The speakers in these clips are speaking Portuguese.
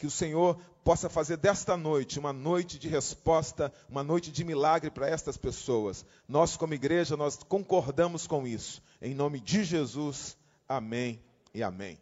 Que o Senhor possa fazer desta noite uma noite de resposta, uma noite de milagre para estas pessoas. Nós, como igreja, nós concordamos com isso. Em nome de Jesus, amém e amém.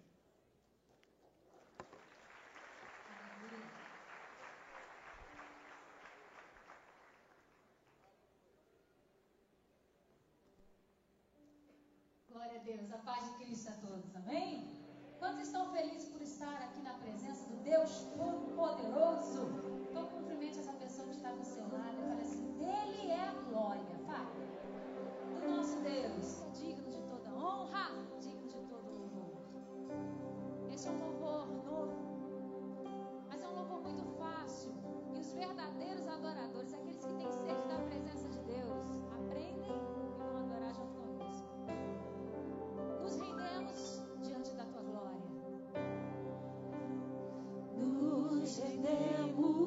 Glória a Deus, a paz de Cristo a todos, amém? Quantos estão felizes por estar aqui na presença do Deus Todo-Poderoso? Então cumprimente essa pessoa que está do seu lado e fale assim: dele é a glória, fala. Do nosso Deus, digno de toda honra, digno de todo louvor. Esse é um louvor novo, mas é um louvor muito fácil. E os verdadeiros adoradores, aqueles que têm sede da presença de Deus, aprendem e vão adorar junto conosco. Nos rendemos diante da tua glória. Nos rendemos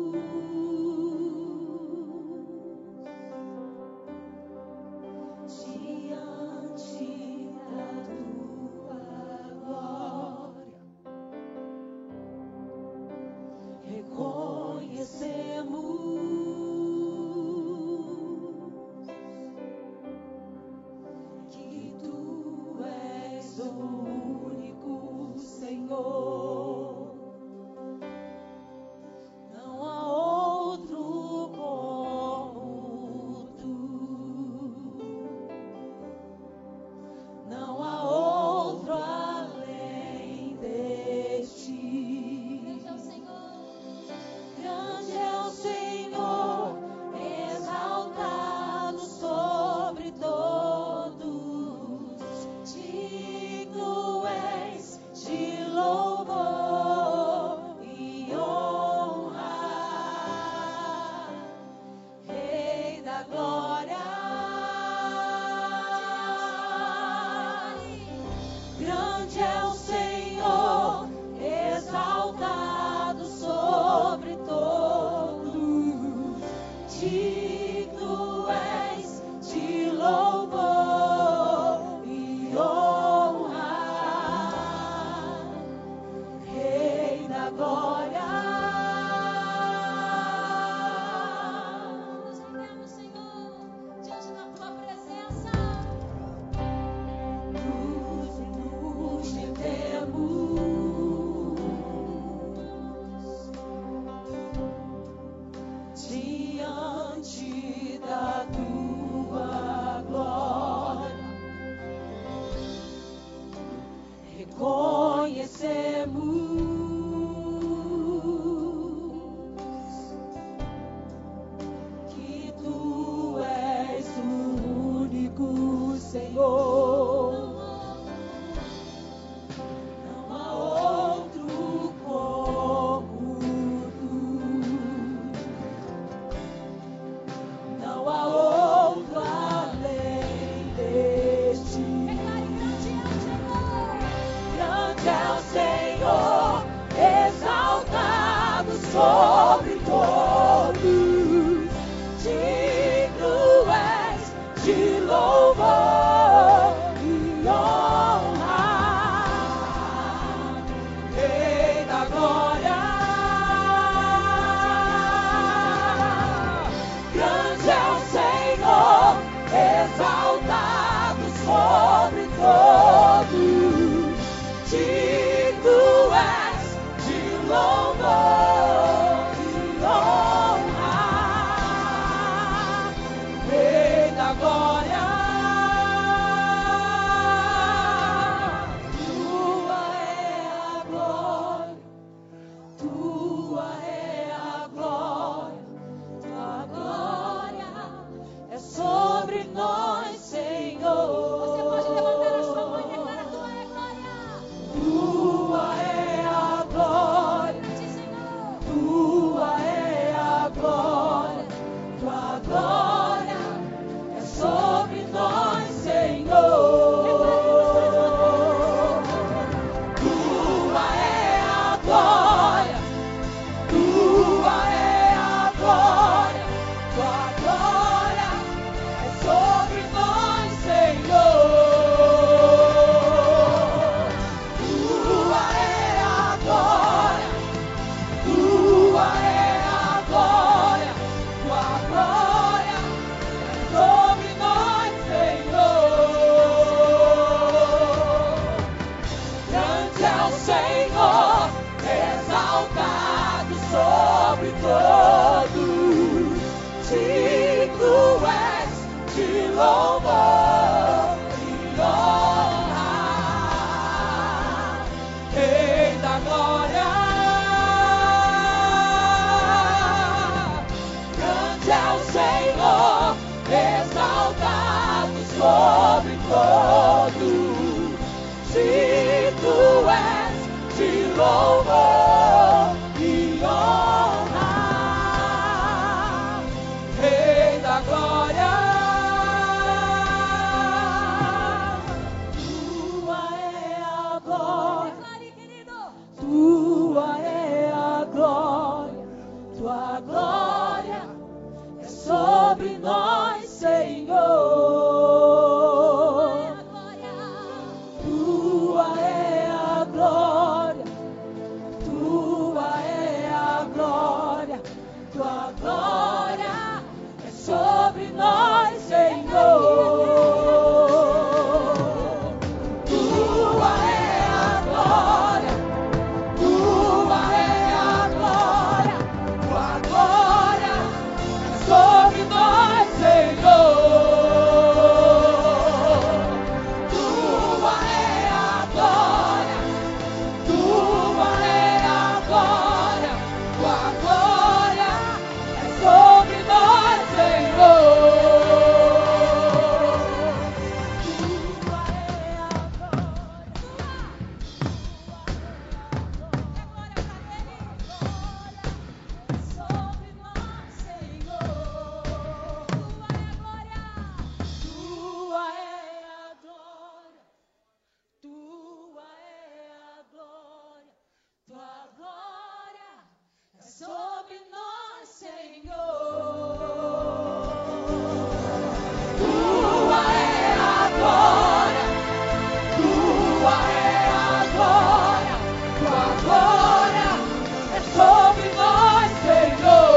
diante da tua glória. Reconhecemos que tu és o único Senhor. Não há outro como tu. Não há outro além de ti. Grande é o Senhor. Grande é o Senhor, exaltado sobre todos. Digno és de louvor e honra, Rei da glória. Grande é o Senhor, exaltado sobre todos. Digno és de louvor e honra, Rei da glória. Nos rendemos, Senhor, diante da tua presença. Nos rendemos diante da tua glória. Reconhecemos que tu és o único Senhor. Não há outro como tu. Não há outro além de ti. Grande é o Senhor, exaltado sobre todos. Digno és de louvor e honra, Rei da glória. Grande é o Senhor, exaltado sobre todos. Digno és de louvor e tua glória é sobre nós, Senhor. Tua é a glória, tua é a glória, tua glória é sobre nós, Senhor. Tua é a glória, tua é a glória, tua glória é sobre nós, Senhor. Tua é a glória, tua é a glória, tua glória é sobre nós, Senhor. Tua é a glória, tua é a glória, tua glória é sobre nós, Senhor. Tua é a glória, tua é a glória, tua glória é sobre nós, Senhor.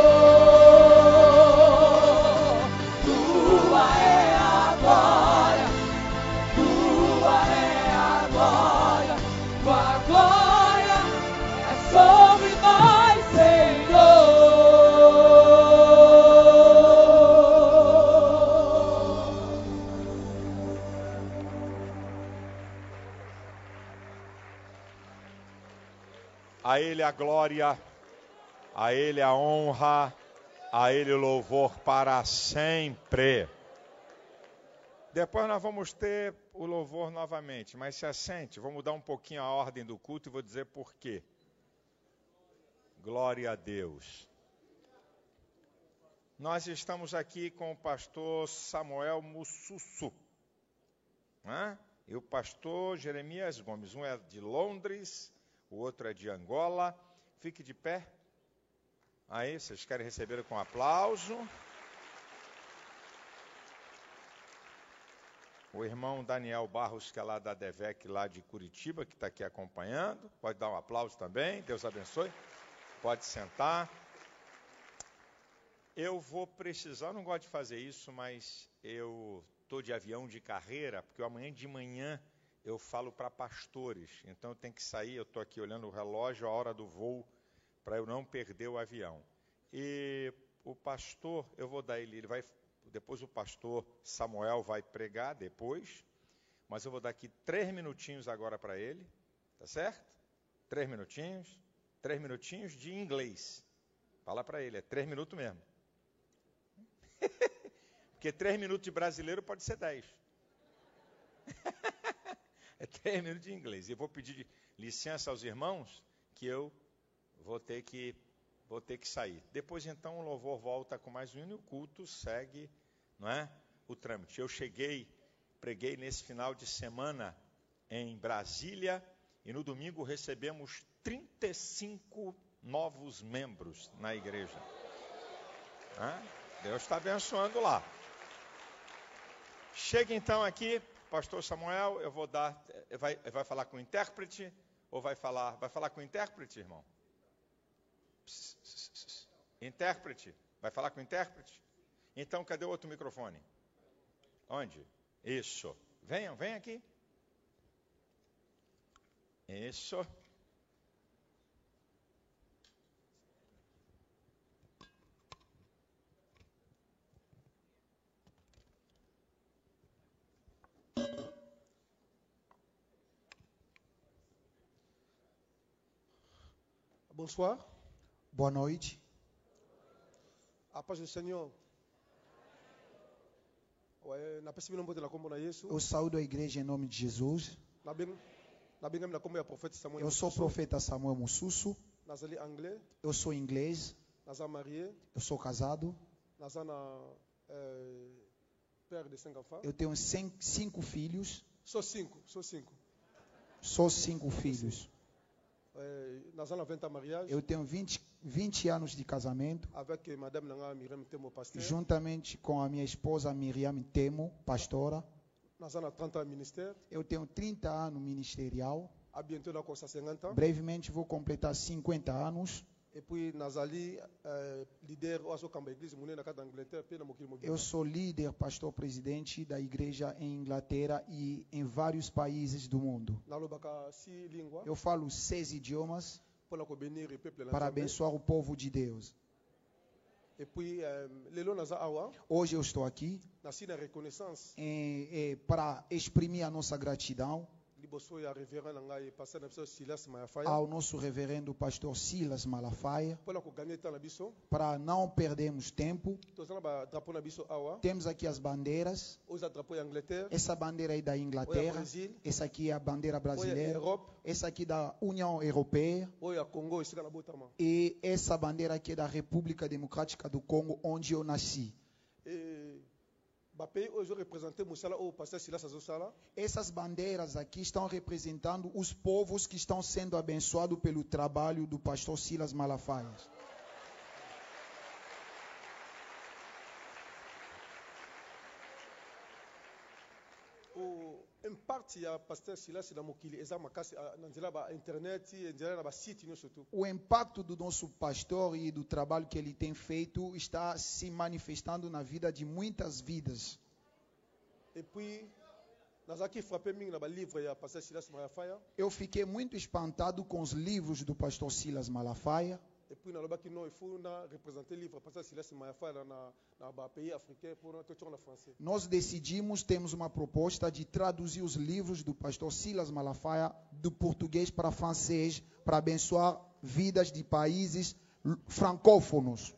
Tua é a glória, tua é a glória, tua glória é sobre nós, Senhor. A Ele a glória, a Ele a honra, a Ele o louvor para sempre. Depois nós vamos ter o louvor novamente, mas se assente, vou mudar um pouquinho a ordem do culto e vou dizer por quê. Glória a Deus. Nós estamos aqui com o pastor Samuel Mussusu, né? E o pastor Jeremias Gomes. Um é de Londres, o outro é de Angola. Fique de pé. Aí, vocês querem receber com aplauso. O irmão Daniel Barros, que é lá da DEVEC, lá de Curitiba, que está aqui acompanhando. Pode dar um aplauso também. Deus abençoe. Pode sentar. Eu vou precisar, não gosto de fazer isso, mas eu estou de avião de carreira, porque amanhã de manhã eu falo para pastores. Então eu tenho que sair, eu estou aqui olhando o relógio, a hora do voo, para eu não perder o avião. E o pastor, eu vou dar ele vai, depois o pastor Samuel vai pregar depois, mas eu vou dar aqui 3 minutinhos agora para ele, tá certo? 3 minutinhos de inglês. Fala para ele, é 3 minutos mesmo. Porque 3 minutos de brasileiro pode ser 10. É 3 minutos de inglês. E eu vou pedir licença aos irmãos, que eu vou ter que sair. Depois, então, o louvor volta com mais um hino e o culto segue, não é? O trâmite. Eu preguei nesse final de semana em Brasília, e no domingo recebemos 35 novos membros na igreja. Deus está abençoando lá. Chega então aqui, pastor Samuel, eu vou dar, vai falar com o intérprete, ou vai falar com o intérprete, irmão? Intérprete, vai falar com o intérprete? Então, cadê o outro microfone? Onde? Isso. Venham, vem aqui. Isso. Bonsoir. Boa noite. A paz do Senhor. Eu saúdo a igreja em nome de Jesus. Eu sou o profeta Samuel Mussusu. Eu sou inglês. Eu sou casado. Eu tenho 5 filhos. Só cinco Só 5 filhos. Nas 90 mariagens. Eu tenho 20 20 anos de casamento, avec Madame Nanga Myriam Temo, pasteur. juntamente com a minha esposa Miriam Temo, pastora. Nous avons 30 ans de ministère. Eu tenho 30 anos ministerial. À bientôt, nous avons 50 ans. Brevemente vou completar 50 anos. Et puis, nous avons leader de l'église d'Angleterre. Eu sou líder, pastor presidente da igreja em Inglaterra e em vários países do mundo. Eu falo 6 idiomas para abençoar o povo de Deus. Et puis, Hoje eu estou aqui para exprimir a nossa gratidão ao nosso reverendo pastor Silas Malafaia, para não perdermos tempo. Temos aqui as bandeiras. Essa bandeira aí da Inglaterra, essa aqui é a bandeira brasileira, essa aqui da União Europeia e essa bandeira aqui é da República Democrática do Congo, onde eu nasci. Essas bandeiras aqui estão representando os povos que estão sendo abençoados pelo trabalho do pastor Silas Malafaia. O impacto do nosso pastor e do trabalho que ele tem feito está se manifestando na vida de muitas vidas. Eu fiquei muito espantado com os livros do pastor Silas Malafaia. Nós decidimos, temos uma proposta de traduzir os livros do pastor Silas Malafaia do português para francês, para abençoar vidas de países francófonos.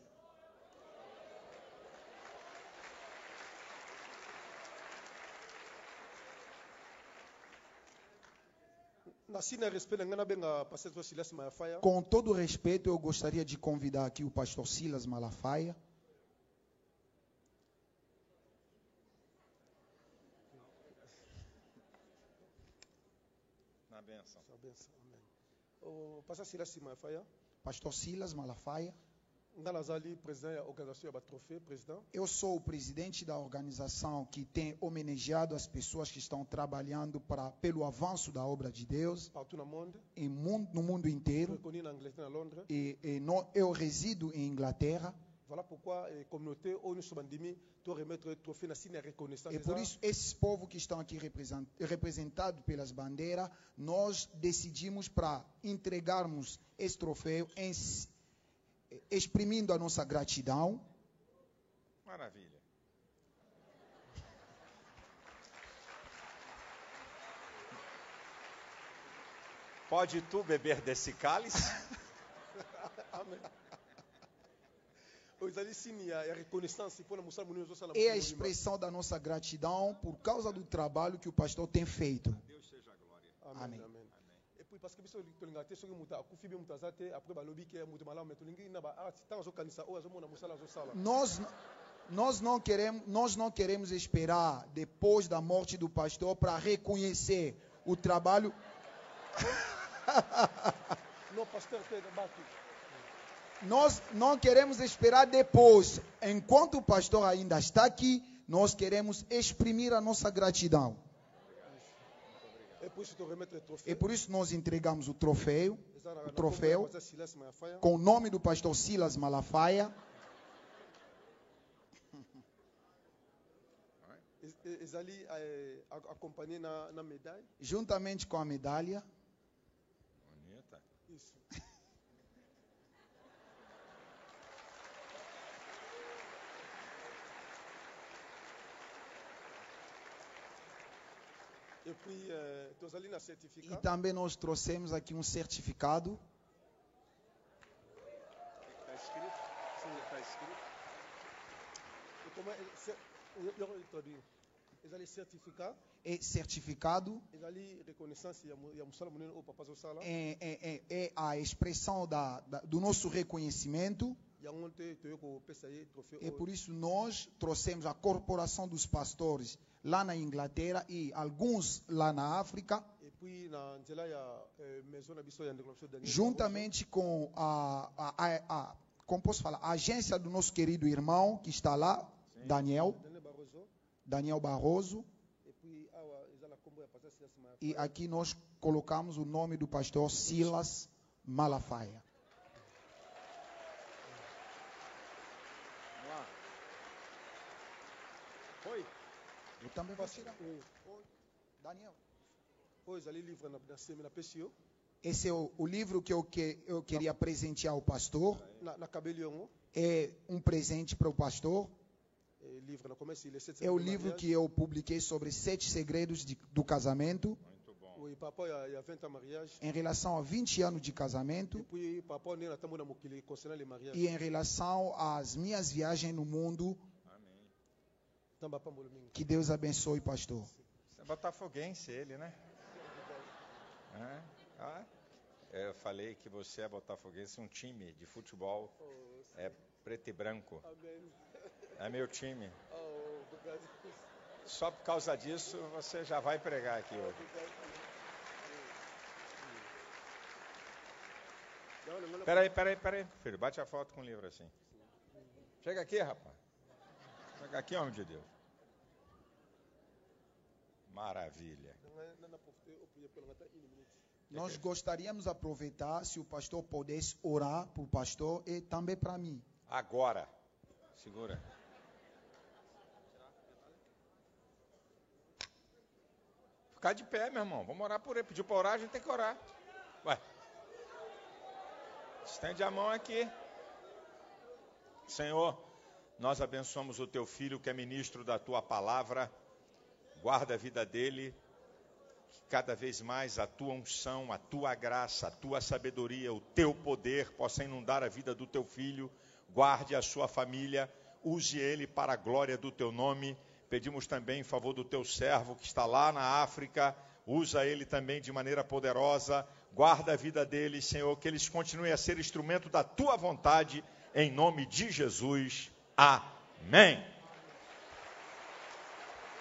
Com todo respeito, eu gostaria de convidar aqui o pastor Silas Malafaia. Na bênção. O pastor Silas Malafaia. Pastor Silas Malafaia. Presidente. Eu sou o presidente da organização que tem homenageado as pessoas que estão trabalhando pelo avanço da obra de Deus no mundo inteiro. Eu resido em Inglaterra. E por isso, esses povos que estão aqui representados pelas bandeiras, nós decidimos para entregarmos esse troféu exprimindo a nossa gratidão. Maravilha. Pode tu beber desse cálice? Amém. É a expressão da nossa gratidão por causa do trabalho que o pastor tem feito. Deus seja a glória. Amém. Nós não queremos esperar depois da morte do pastor para reconhecer o trabalho. Nós não queremos esperar depois. Enquanto o pastor ainda está aqui, nós queremos exprimir a nossa gratidão. E por isso nós entregamos o troféu com o nome do pastor Silas Malafaia. Juntamente com a medalha. Bonita. Isso. E também nós trouxemos aqui um certificado. Está escrito? Sim, está escrito. É certificado. É a expressão do nosso reconhecimento. E por isso nós trouxemos a corporação dos pastores lá na Inglaterra e alguns lá na África. Juntamente com como posso falar, a agência do nosso querido irmão que está lá, Daniel Barroso. E aqui nós colocamos o nome do pastor Silas Malafaia. Oi. Eu também vou tirar. Daniel. Esse é o livro que eu queria presentear ao pastor. É um presente para o pastor. É o livro que eu publiquei sobre 7 segredos do casamento. Muito bom. Em relação a 20 anos de casamento. E em relação às minhas viagens no mundo. Amém. Que Deus abençoe, pastor. Você é botafoguense, ele, né? Eu falei que você é botafoguense, um time de futebol é preto e branco. É meu time. Só por causa disso você já vai pregar aqui hoje. Peraí, filho, bate a foto com o livro assim. Chega aqui, rapaz. Chega aqui, homem de Deus. Maravilha. Nós gostaríamos de aproveitar, se o pastor pudesse orar para o pastor e também para mim. Agora. Segura. Ficar de pé, meu irmão. Vamos orar por ele. Pediu para orar, a gente tem que orar. Ué. Estende a mão aqui. Senhor, nós abençoamos o teu filho que é ministro da tua palavra. Guarda a vida dele. Que cada vez mais a tua unção, a tua graça, a tua sabedoria, o teu poder possa inundar a vida do teu filho. Guarde a sua família. Use ele para a glória do teu nome. Pedimos também em favor do teu servo que está lá na África. Usa ele também de maneira poderosa. Guarda a vida deles, Senhor, que eles continuem a ser instrumento da tua vontade, em nome de Jesus. Amém.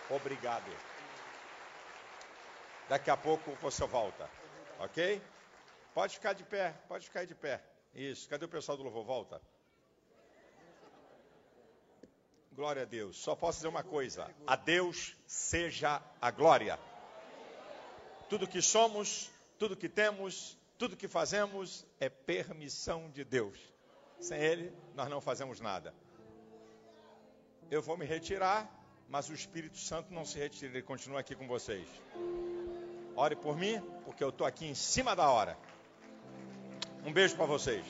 Obrigado. Daqui a pouco você volta, ok? Pode ficar de pé, pode ficar aí de pé. Isso, cadê o pessoal do louvor? Volta. Glória a Deus. Só posso dizer uma coisa: a Deus seja a glória. Tudo que somos, tudo que temos, tudo que fazemos é permissão de Deus. Sem Ele, nós não fazemos nada. Eu vou me retirar, mas o Espírito Santo não se retira, ele continua aqui com vocês. Ore por mim, porque eu estou aqui em cima da hora. Um beijo para vocês.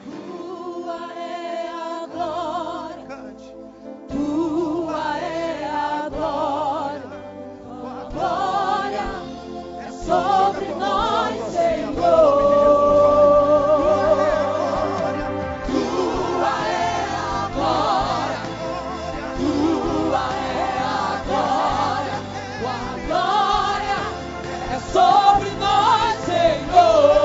Tua é a glória, tua é a glória, tua glória é sobre nós, Senhor. Sobre nós, Senhor.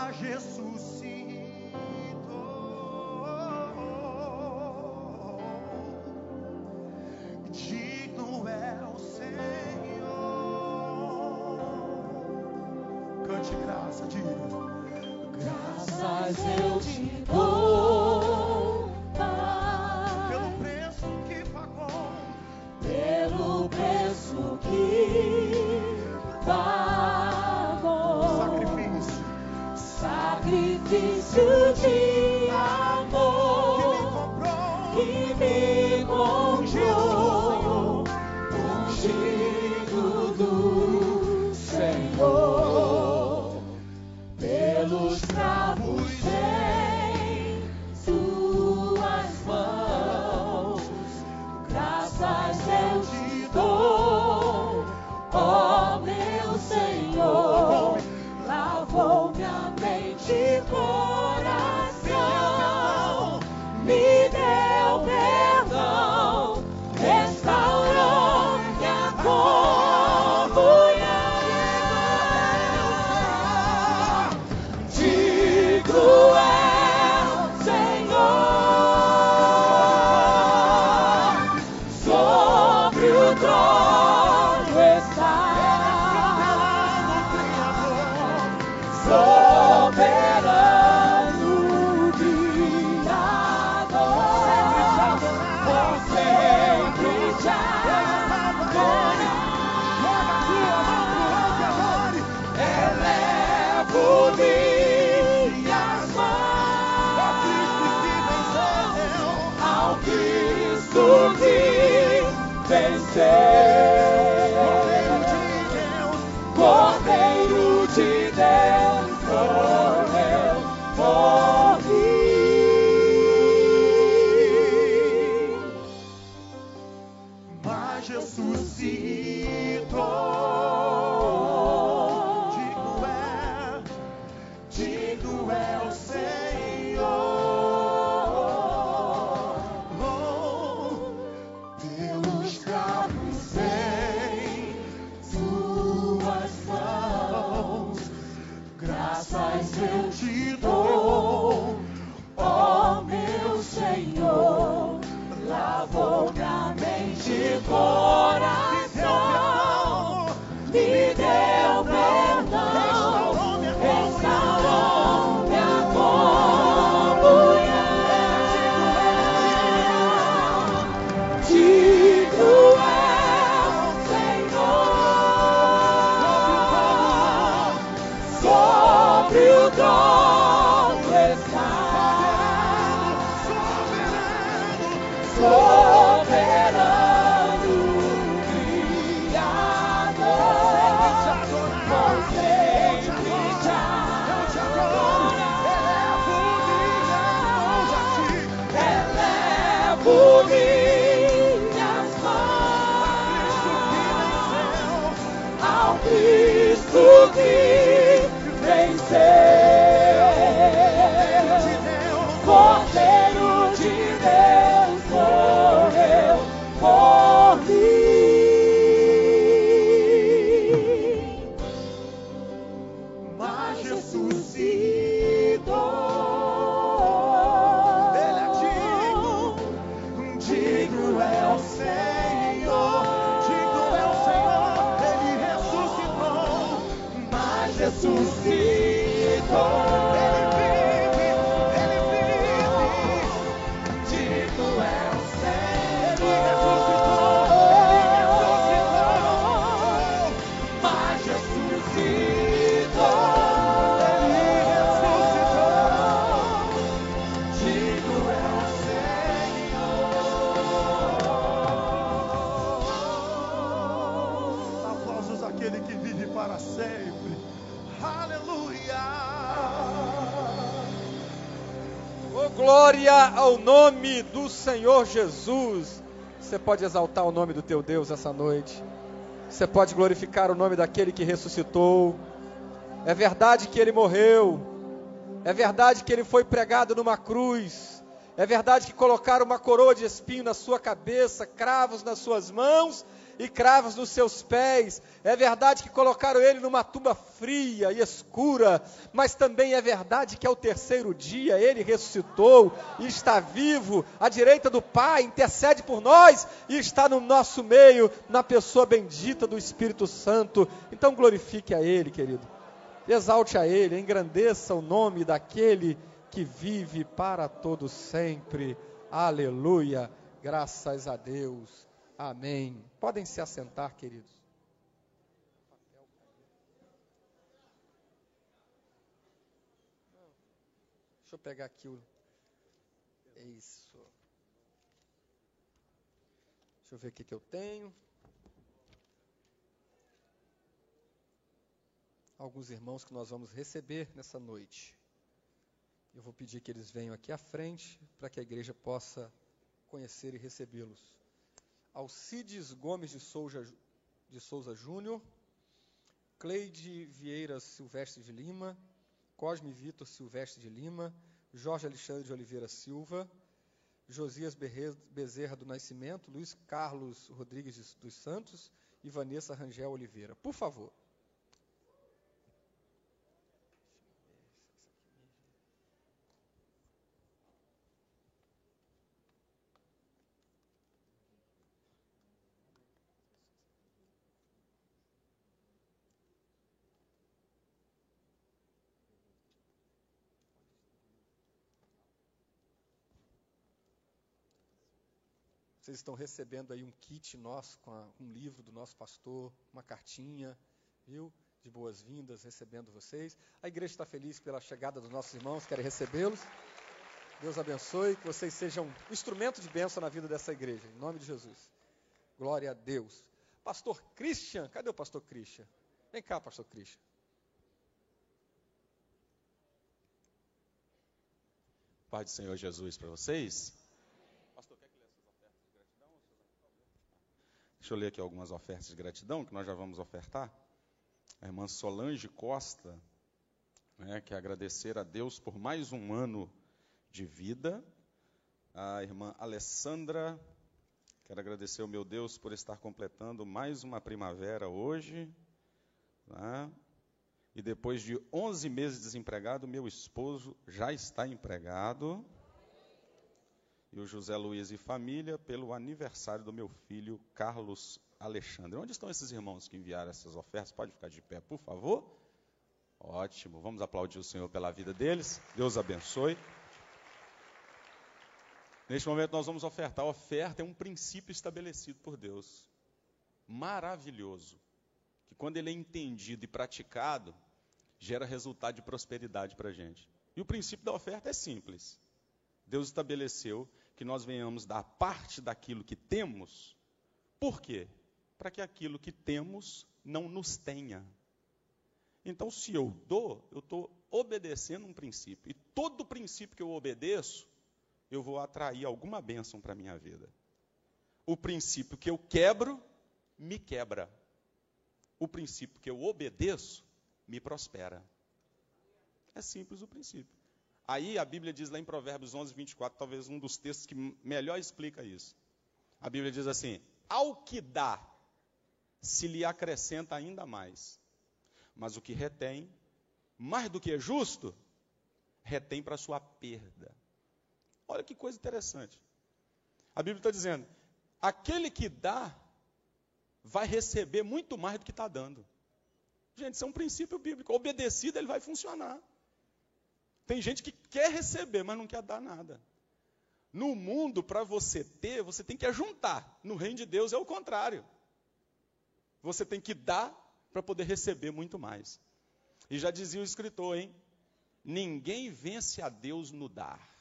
mas ressuscitou. Digno é o Senhor. Cante graça, diga. Graças eu te dou, Pai, Pelo preço que pagou, pelo preço que pagou. Sacrifício de amor que me comprou, ungido do Senhor, pelos cravos em suas mãos. Graças eu te dou, ó meu Senhor. Lavou minha mente e coração, me deu perdão, restaurou minha comunhão. Digno é o Senhor, sobre o trono está. Soberano Criador, por sempre te adorar. Elevo minhas mãos ao Cristo que venceu, Cordeiro de Deus. Morreu por mim, mas ressuscitou. Digno é o Senhor. Pelos cravos em suas mãos, graças eu te dou, ó meu Senhor. Lavou minha mente e coração, me deu perdão, restaurou minha comunhão. Digno é o Senhor, sobre o trono está. Soberano Criador, por sempre te adorar. Elevo minhas mãos ao Cristo que venceu, Cordeiro de Deus morreu por mim, mas ressuscitou. Ele é digno é o Senhor, digno é o Senhor. Ele ressuscitou, mas ressuscitou. Ele vive. Digno é o Senhor. Ele ressuscitou, mas ressuscitou. Ele ressuscitou. Digno é o Senhor. Aplausos àquele que vive para sempre. Aleluia. Oh, glória ao nome do Senhor Jesus. Você pode exaltar o nome do teu Deus essa noite. Você pode glorificar o nome daquele que ressuscitou. É verdade que ele morreu. É verdade que ele foi pregado numa cruz. É verdade que colocaram uma coroa de espinho na sua cabeça, cravos nas suas mãos. e cravos nos seus pés. É verdade que colocaram ele numa tumba fria e escura, mas também é verdade que ao terceiro dia ele ressuscitou e está vivo, à direita do Pai, intercede por nós e está no nosso meio, na pessoa bendita do Espírito Santo. Então glorifique a ele, querido. Exalte a ele, engrandeça o nome daquele que vive para todo sempre. Aleluia, graças a Deus, amém. Podem se assentar, queridos. Deixa eu pegar aqui o... Isso. Deixa eu ver o que eu tenho. Alguns irmãos que nós vamos receber nessa noite. Eu vou pedir que eles venham aqui à frente, para que a igreja possa conhecer e recebê-los. Alcides Gomes de Souza Júnior, Cleide Vieira Silvestre de Lima, Cosme Vitor Silvestre de Lima, Jorge Alexandre de Oliveira Silva, Josias Bezerra do Nascimento, Luiz Carlos Rodrigues dos Santos e Vanessa Rangel Oliveira. Por favor. Vocês estão recebendo aí um kit nosso, com um livro do nosso pastor, uma cartinha, viu? De boas-vindas, recebendo vocês. A igreja está feliz pela chegada dos nossos irmãos, querem recebê-los. Deus abençoe, que vocês sejam um instrumento de bênção na vida dessa igreja, em nome de Jesus. Glória a Deus. Pastor Christian, cadê o pastor Christian? Vem cá, pastor Christian. Pai do Senhor Jesus para vocês. Deixa eu ler aqui algumas ofertas de gratidão, que nós já vamos ofertar. A irmã Solange Costa, quer agradecer a Deus por mais um ano de vida. A irmã Alessandra, quero agradecer ao meu Deus por estar completando mais uma primavera hoje. E depois de 11 meses desempregado, meu esposo já está empregado. E o José Luiz e família, pelo aniversário do meu filho, Carlos Alexandre. Onde estão esses irmãos que enviaram essas ofertas? Pode ficar de pé, por favor. Ótimo, vamos aplaudir o Senhor pela vida deles. Deus abençoe. Neste momento nós vamos ofertar. A oferta é um princípio estabelecido por Deus. Maravilhoso. Que quando ele é entendido e praticado, gera resultado de prosperidade para a gente. E o princípio da oferta é simples. Deus estabeleceu que nós venhamos dar parte daquilo que temos. Por quê? Para que aquilo que temos não nos tenha. Então, se eu dou, eu estou obedecendo um princípio. E todo princípio que eu obedeço, eu vou atrair alguma bênção para a minha vida. O princípio que eu quebro, me quebra. O princípio que eu obedeço, me prospera. É simples o princípio. Aí a Bíblia diz lá em Provérbios 11, 24, talvez um dos textos que melhor explica isso. A Bíblia diz assim: ao que dá, se lhe acrescenta ainda mais. Mas o que retém, mais do que é justo, retém para sua perda. Olha que coisa interessante. A Bíblia está dizendo, aquele que dá, vai receber muito mais do que está dando. Gente, isso é um princípio bíblico. Obedecido, ele vai funcionar. Tem gente que quer receber, mas não quer dar nada. No mundo, para você ter, você tem que ajuntar. No reino de Deus é o contrário. Você tem que dar para poder receber muito mais. E já dizia o escritor, ninguém vence a Deus no dar.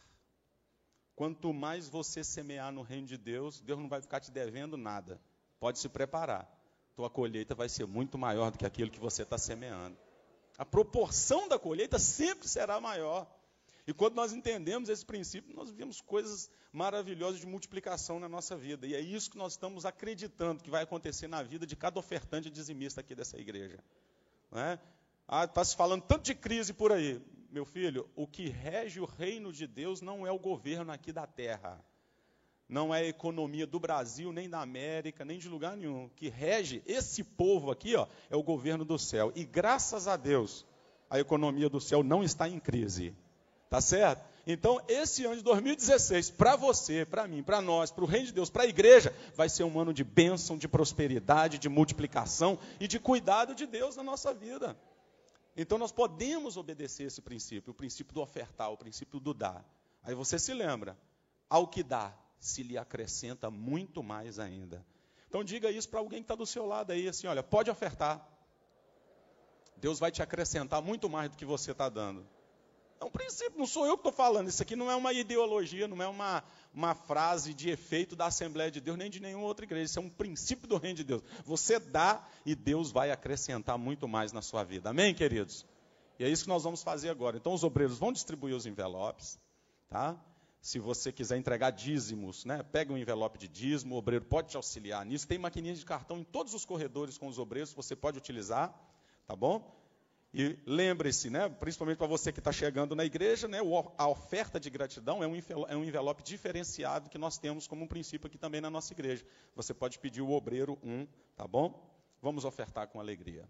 Quanto mais você semear no reino de Deus, Deus não vai ficar te devendo nada. Pode se preparar. Tua colheita vai ser muito maior do que aquilo que você está semeando. A proporção da colheita sempre será maior. E quando nós entendemos esse princípio, nós vemos coisas maravilhosas de multiplicação na nossa vida. E é isso que nós estamos acreditando que vai acontecer na vida de cada ofertante dizimista aqui dessa igreja. Não é? Está se falando tanto de crise por aí. Meu filho, o que rege o reino de Deus não é o governo aqui da terra. Não é a economia do Brasil, nem da América, nem de lugar nenhum. O que rege esse povo aqui, ó, é o governo do céu. E graças a Deus, a economia do céu não está em crise. Tá certo? Então, esse ano de 2016, para você, para mim, para nós, para o reino de Deus, para a igreja, vai ser um ano de bênção, de prosperidade, de multiplicação e de cuidado de Deus na nossa vida. Então, nós podemos obedecer esse princípio, o princípio do ofertar, o princípio do dar. Aí você se lembra, ao que dá, se lhe acrescenta muito mais ainda. Então, diga isso para alguém que está do seu lado aí, assim, olha, pode ofertar. Deus vai te acrescentar muito mais do que você está dando. É um princípio, não sou eu que estou falando, isso aqui não é uma ideologia, não é uma frase de efeito da Assembleia de Deus, nem de nenhuma outra igreja, isso é um princípio do reino de Deus. Você dá e Deus vai acrescentar muito mais na sua vida, amém, queridos? E é isso que nós vamos fazer agora. Então os obreiros vão distribuir os envelopes, tá? Se você quiser entregar dízimos, né, pega um envelope de dízimo, o obreiro pode te auxiliar nisso, tem maquininha de cartão em todos os corredores com os obreiros, você pode utilizar, tá bom? E lembre-se, né, principalmente para você que está chegando na igreja, né, a oferta de gratidão é um envelope diferenciado que nós temos como um princípio aqui também na nossa igreja. Você pode pedir o obreiro tá bom? Vamos ofertar com alegria.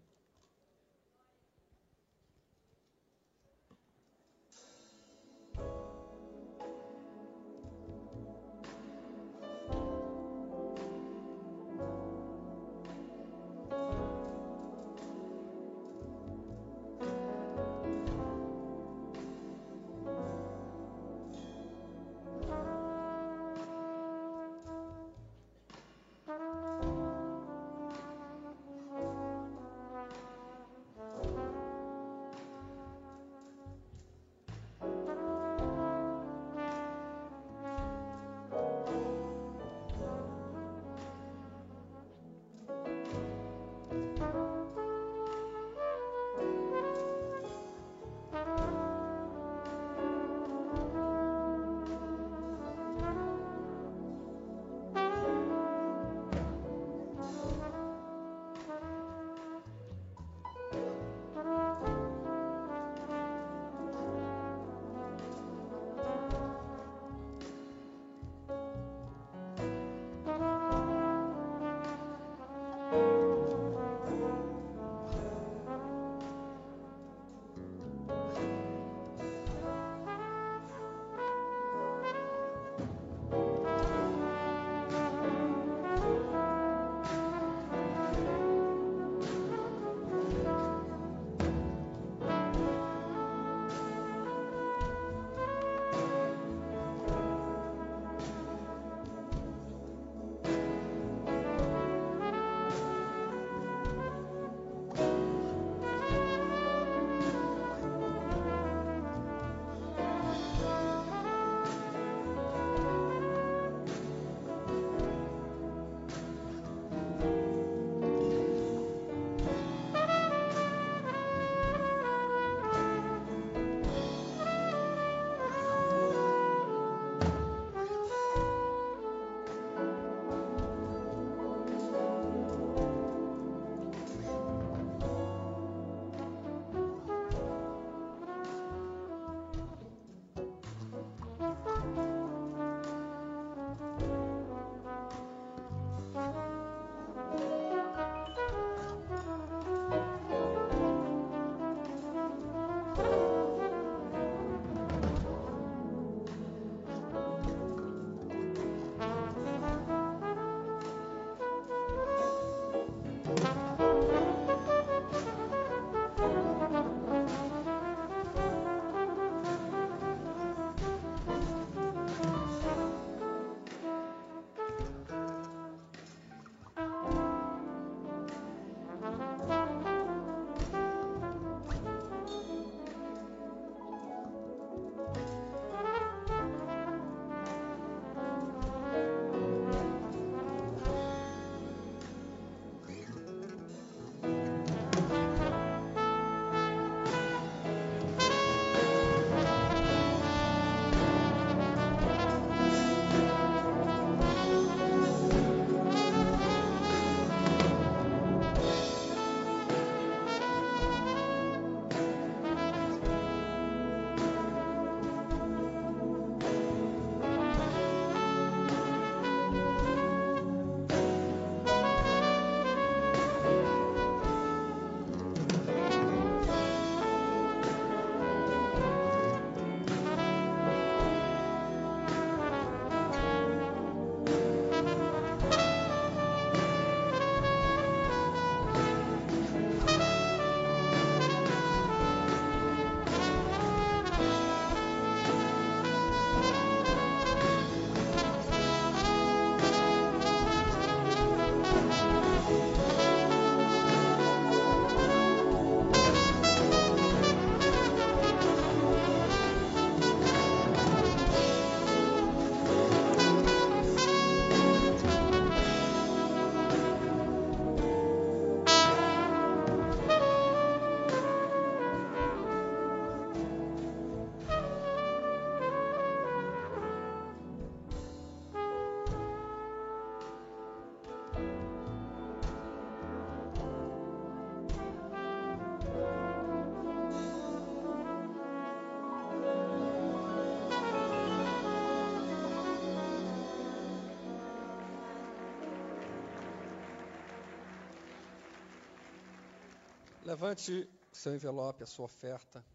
Levante seu envelope, a sua oferta.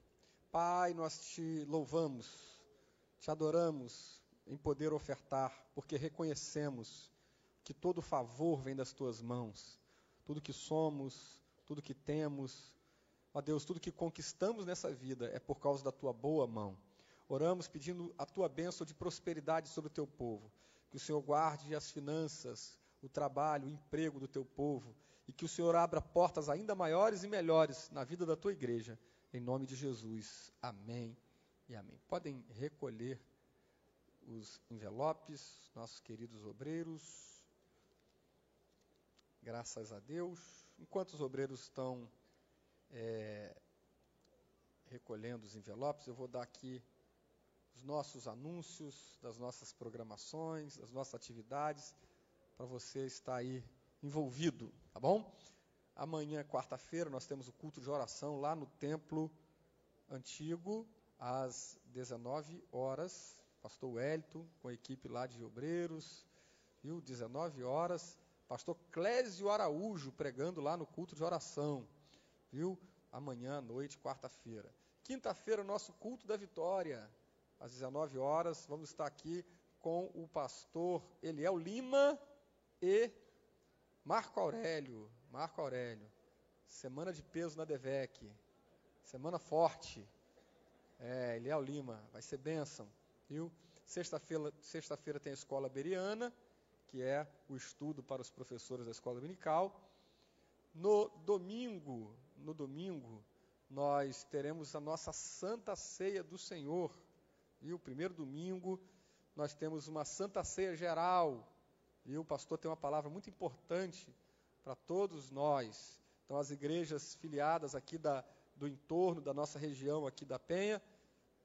Pai, nós te louvamos, te adoramos em poder ofertar, porque reconhecemos que todo favor vem das tuas mãos. Tudo que somos, tudo que temos, ó Deus, tudo que conquistamos nessa vida é por causa da tua boa mão. Oramos pedindo a tua bênção de prosperidade sobre o teu povo. Que o Senhor guarde as finanças, o trabalho, o emprego do teu povo. E que o Senhor abra portas ainda maiores e melhores na vida da tua igreja. Em nome de Jesus. Amém e amém. Podem recolher os envelopes, nossos queridos obreiros. Graças a Deus. Enquanto os obreiros estão recolhendo os envelopes, eu vou dar aqui os nossos anúncios, das nossas programações, das nossas atividades, para você estar aí envolvido, tá bom? Amanhã, quarta-feira, nós temos o culto de oração lá no templo antigo, às 19 horas. Pastor Wellington, com a equipe lá de obreiros, viu? 19 horas. Pastor Clésio Araújo pregando lá no culto de oração, viu? Amanhã à noite, quarta-feira. Quinta-feira, nosso culto da vitória, às 19 horas. Vamos estar aqui com o pastor Eliel Lima e Marco Aurélio. Semana de peso na DEVEC. Semana forte. Eliel Lima, vai ser bênção, viu? Sexta-feira tem a escola beriana, que é o estudo para os professores da escola dominical. No domingo, nós teremos a nossa Santa Ceia do Senhor. Viu? Primeiro domingo, nós temos uma Santa Ceia geral. Viu? O pastor tem uma palavra muito importante para todos nós. Então, as igrejas filiadas aqui do entorno da nossa região aqui da Penha,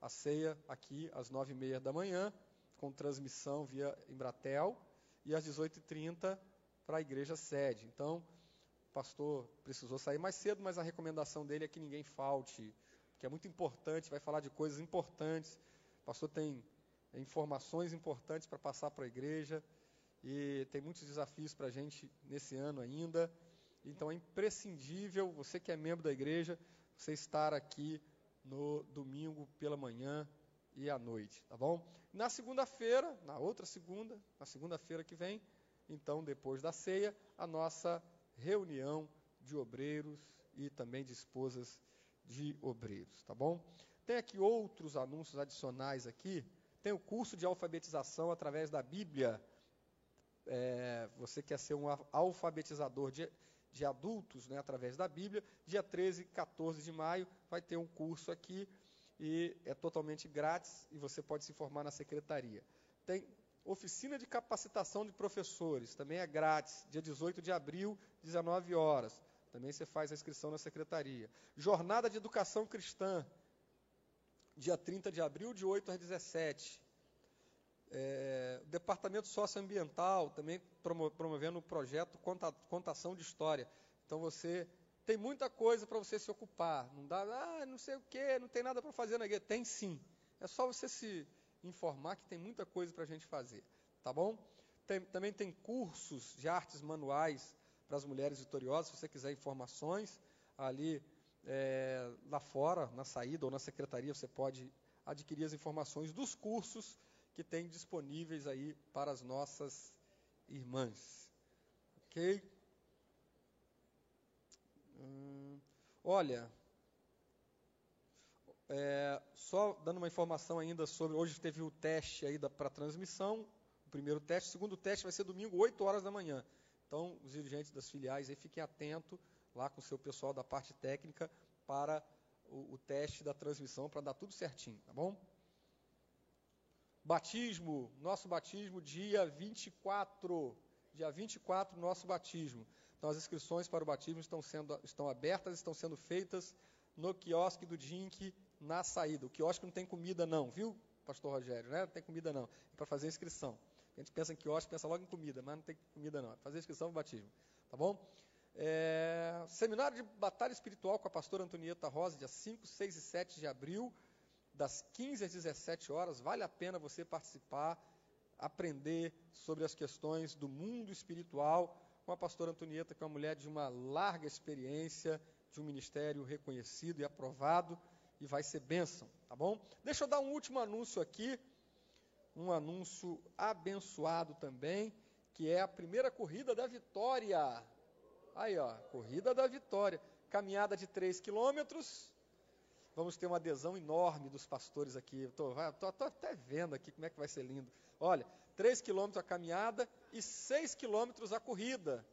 a ceia aqui às 9h30 da manhã, com transmissão via Embratel, e às 18h30 para a igreja sede. Então, o pastor precisou sair mais cedo, mas a recomendação dele é que ninguém falte, que é muito importante, vai falar de coisas importantes. O pastor tem informações importantes para passar para a igreja, e tem muitos desafios para a gente nesse ano ainda. Então é imprescindível, você que é membro da igreja, você estar aqui no domingo pela manhã e à noite, tá bom? Na segunda-feira, na segunda-feira que vem, então depois da ceia, a nossa reunião de obreiros e também de esposas de obreiros, tá bom? Tem aqui outros anúncios adicionais aqui. Tem o curso de alfabetização através da Bíblia. Você quer ser um alfabetizador de adultos, né, através da Bíblia. Dia 13 e 14 de maio vai ter um curso aqui e é totalmente grátis e você pode se informar na secretaria. Tem oficina de capacitação de professores, também é grátis, dia 18 de abril, 19 horas. Também você faz a inscrição na secretaria. Jornada de Educação Cristã, dia 30 de abril, de 8 às 17. Departamento Socioambiental, também promovendo o projeto Contação de História. Então você tem muita coisa para você se ocupar. Não dá, não sei o quê, não tem nada para fazer na igreja. Tem sim. É só você se informar que tem muita coisa para a gente fazer. Tá bom? Também tem cursos de artes manuais para as mulheres vitoriosas. Se você quiser informações, ali lá fora, na saída ou na secretaria, você pode adquirir as informações dos cursos que tem disponíveis aí para as nossas irmãs. Ok? Olha, só dando uma informação ainda sobre, hoje teve o teste aí para transmissão, o primeiro teste, o segundo teste vai ser domingo, 8 horas da manhã. Então, os dirigentes das filiais aí fiquem atentos lá com o seu pessoal da parte técnica para o teste da transmissão, para dar tudo certinho, tá bom? Batismo, nosso batismo, dia 24. Dia 24, nosso batismo. Então, as inscrições para o batismo estão abertas, estão sendo feitas no quiosque do DINC na saída. O quiosque não tem comida não, viu, pastor Rogério? Né? Não tem comida não, é para fazer a inscrição. A gente pensa em quiosque, pensa logo em comida, mas não tem comida não, é fazer a inscrição para o batismo. Tá bom? Seminário de Batalha Espiritual com a pastora Antonieta Rosa, dia 5, 6 e 7 de abril, das 15 às 17 horas, vale a pena você participar, aprender sobre as questões do mundo espiritual com a pastora Antonieta, que é uma mulher de uma larga experiência, de um ministério reconhecido e aprovado, e vai ser bênção, tá bom? Deixa eu dar um último anúncio aqui, um anúncio abençoado também, que é a primeira corrida da vitória. Aí, ó, corrida da vitória. Caminhada de 3 quilômetros. Vamos ter uma adesão enorme dos pastores aqui. Estou até vendo aqui como é que vai ser lindo. Olha, 3 quilômetros a caminhada e 6 quilômetros a corrida.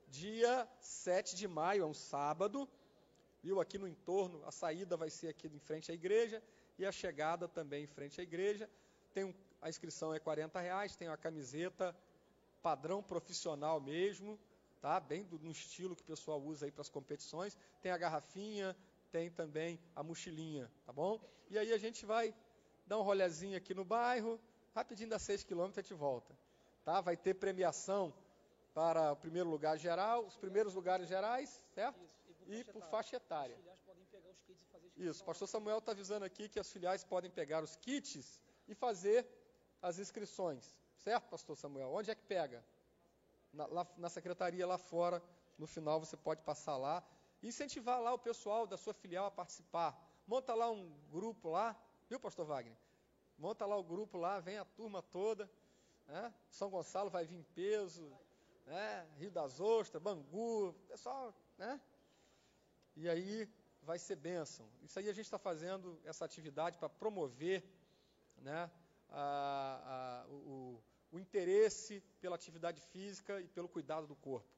Dia 7 de maio, é um sábado. Viu? Aqui no entorno, a saída vai ser aqui em frente à igreja e a chegada também em frente à igreja. A inscrição é R$40, tem uma camiseta padrão profissional mesmo, tá? Bem no estilo que o pessoal usa aí para as competições. Tem a garrafinha, tem também a mochilinha, tá bom? E aí a gente vai dar um rolezinho aqui no bairro, rapidinho dá 6 quilômetros e a gente volta, tá? Vai ter premiação para o primeiro lugar geral, os primeiros lugares gerais, certo? E por faixa etária. Isso, o pastor Samuel está avisando aqui que as filiais podem pegar os kits e fazer as inscrições, certo, pastor Samuel? Onde é que pega? Na secretaria lá fora, no final você pode passar lá, e incentivar lá o pessoal da sua filial a participar. Monta lá um grupo lá, viu, pastor Wagner? Monta lá o grupo lá, vem a turma toda, né? São Gonçalo vai vir em peso, né? Rio das Ostras, Bangu, pessoal, né? E aí vai ser bênção. Isso aí a gente está fazendo essa atividade para promover, né, o interesse pela atividade física e pelo cuidado do corpo,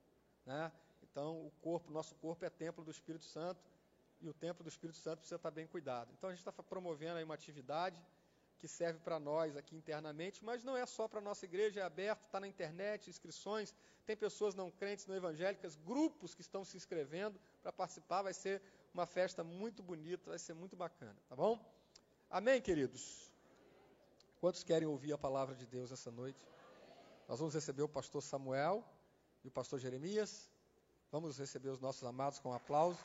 né? Então, nosso corpo é templo do Espírito Santo, e o templo do Espírito Santo precisa estar bem cuidado. Então, a gente está promovendo aí uma atividade que serve para nós aqui internamente, mas não é só para a nossa igreja, é aberto, está na internet, inscrições, tem pessoas não crentes, não evangélicas, grupos que estão se inscrevendo para participar, vai ser uma festa muito bonita, vai ser muito bacana, tá bom? Amém, queridos? Quantos querem ouvir a palavra de Deus essa noite? Nós vamos receber o pastor Samuel e o pastor Jeremias. Vamos receber os nossos amados com um aplauso.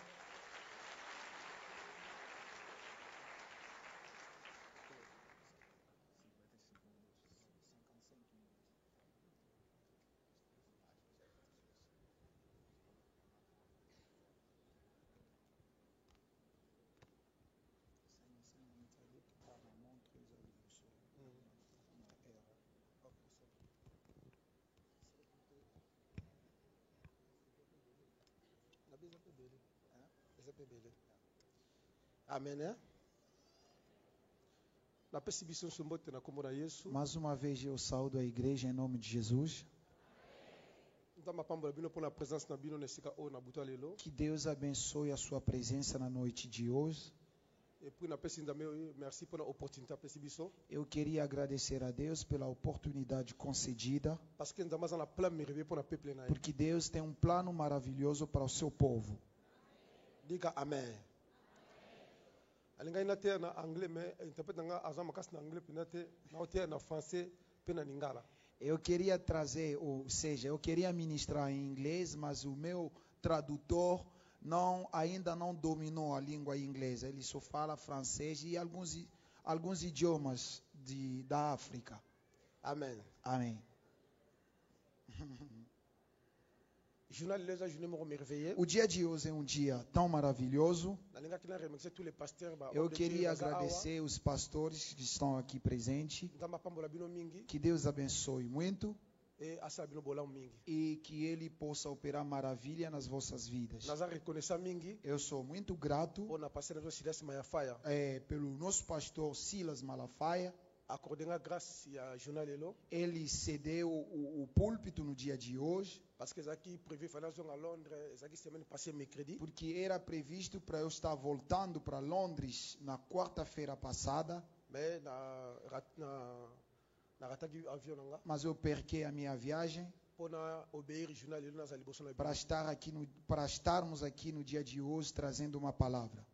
Amém, né? Mais uma vez eu saúdo a igreja em nome de Jesus. Que Deus abençoe a sua presença na noite de hoje. Eu queria agradecer a Deus pela oportunidade concedida, porque Deus tem um plano maravilhoso para o seu povo. Diga amém. Eu queria trazer, ou seja, eu queria ministrar em inglês, mas o meu tradutor ainda não dominou a língua inglesa. Ele só fala francês e alguns idiomas da África. Amém. Amém. O dia de hoje é um dia tão maravilhoso. Eu queria agradecer os pastores que estão aqui presentes. Que Deus abençoe muito e que Ele possa operar maravilha nas vossas vidas. Eu sou muito grato pelo nosso pastor Silas Malafaia. Ele cedeu o púlpito no dia de hoje, porque era previsto para eu estar voltando para Londres na quarta-feira passada, mas eu perdi a minha viagem para estarmos aqui no dia de hoje trazendo uma palavra.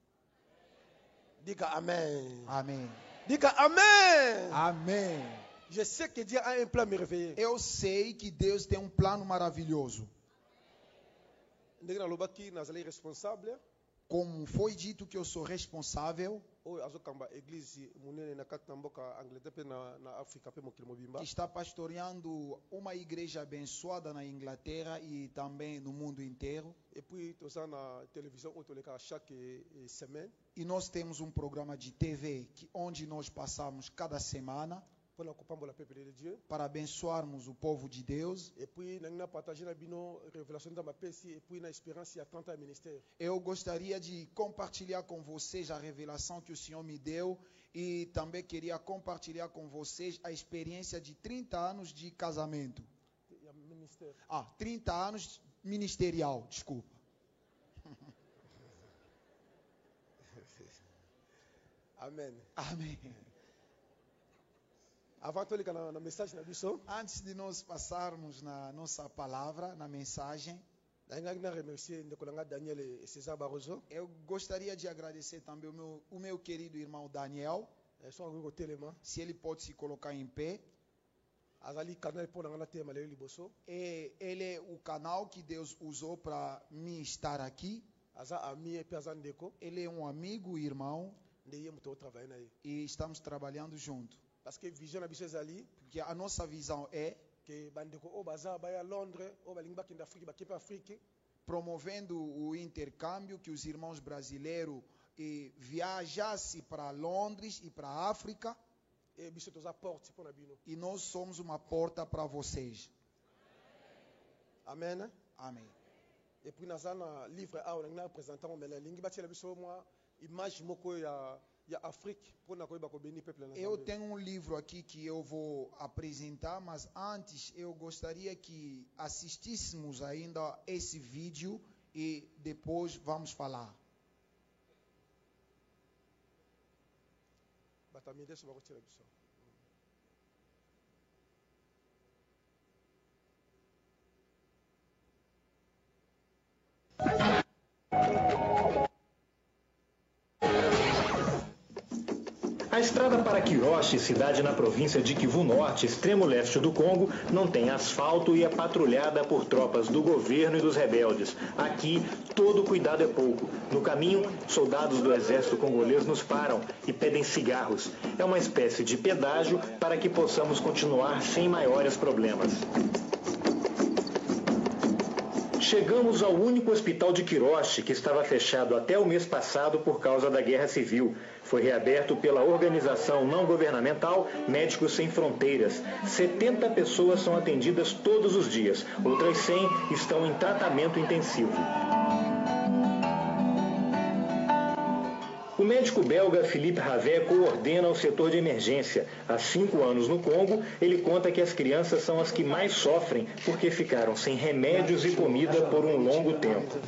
Diga amém. Amém. Diga amém. Amém. Je sais que Dieu a un plan merveilleux. Eu sei que Deus tem um plano maravilhoso. Como foi dito que eu sou responsável, que está pastoreando uma igreja abençoada na Inglaterra e também no mundo inteiro. E nós temos um programa de TV onde nós passamos cada semana para abençoarmos o povo de Deus. Eu gostaria de compartilhar com vocês a revelação que o Senhor me deu e também queria compartilhar com vocês a experiência de 30 anos de casamento. 30 anos ministerial, desculpa. Amém. Amém. Antes de nós passarmos na nossa palavra, na mensagem, eu gostaria de agradecer também o meu querido irmão Daniel. Se ele pode se colocar em pé. Ele é o canal que Deus usou para mim estar aqui. Ele é um amigo e irmão. E estamos trabalhando junto. Porque a nossa visão é promovendo o intercâmbio, que os irmãos brasileiros viajassem para Londres e para a África. E nós somos uma porta para vocês. Amém. Amém. E puis nós na livre a on a apresentar uma lingue batela biso uma imagem moko ya África. Eu tenho um livro aqui que eu vou apresentar, mas antes eu gostaria que assistíssemos ainda esse vídeo e depois vamos falar. A estrada para Quiroche, cidade na província de Kivu Norte, extremo leste do Congo, não tem asfalto e é patrulhada por tropas do governo e dos rebeldes. Aqui, todo cuidado é pouco. No caminho, soldados do exército congolês nos param e pedem cigarros. É uma espécie de pedágio para que possamos continuar sem maiores problemas. Chegamos ao único hospital de Quiroche, que estava fechado até o mês passado por causa da guerra civil. Foi reaberto pela organização não governamental Médicos Sem Fronteiras. 70 pessoas são atendidas todos os dias. Outras 100 estão em tratamento intensivo. O médico belga Philippe Ravet coordena o setor de emergência. Há 5 anos no Congo, ele conta que as crianças são as que mais sofrem porque ficaram sem remédios e comida por um longo tempo.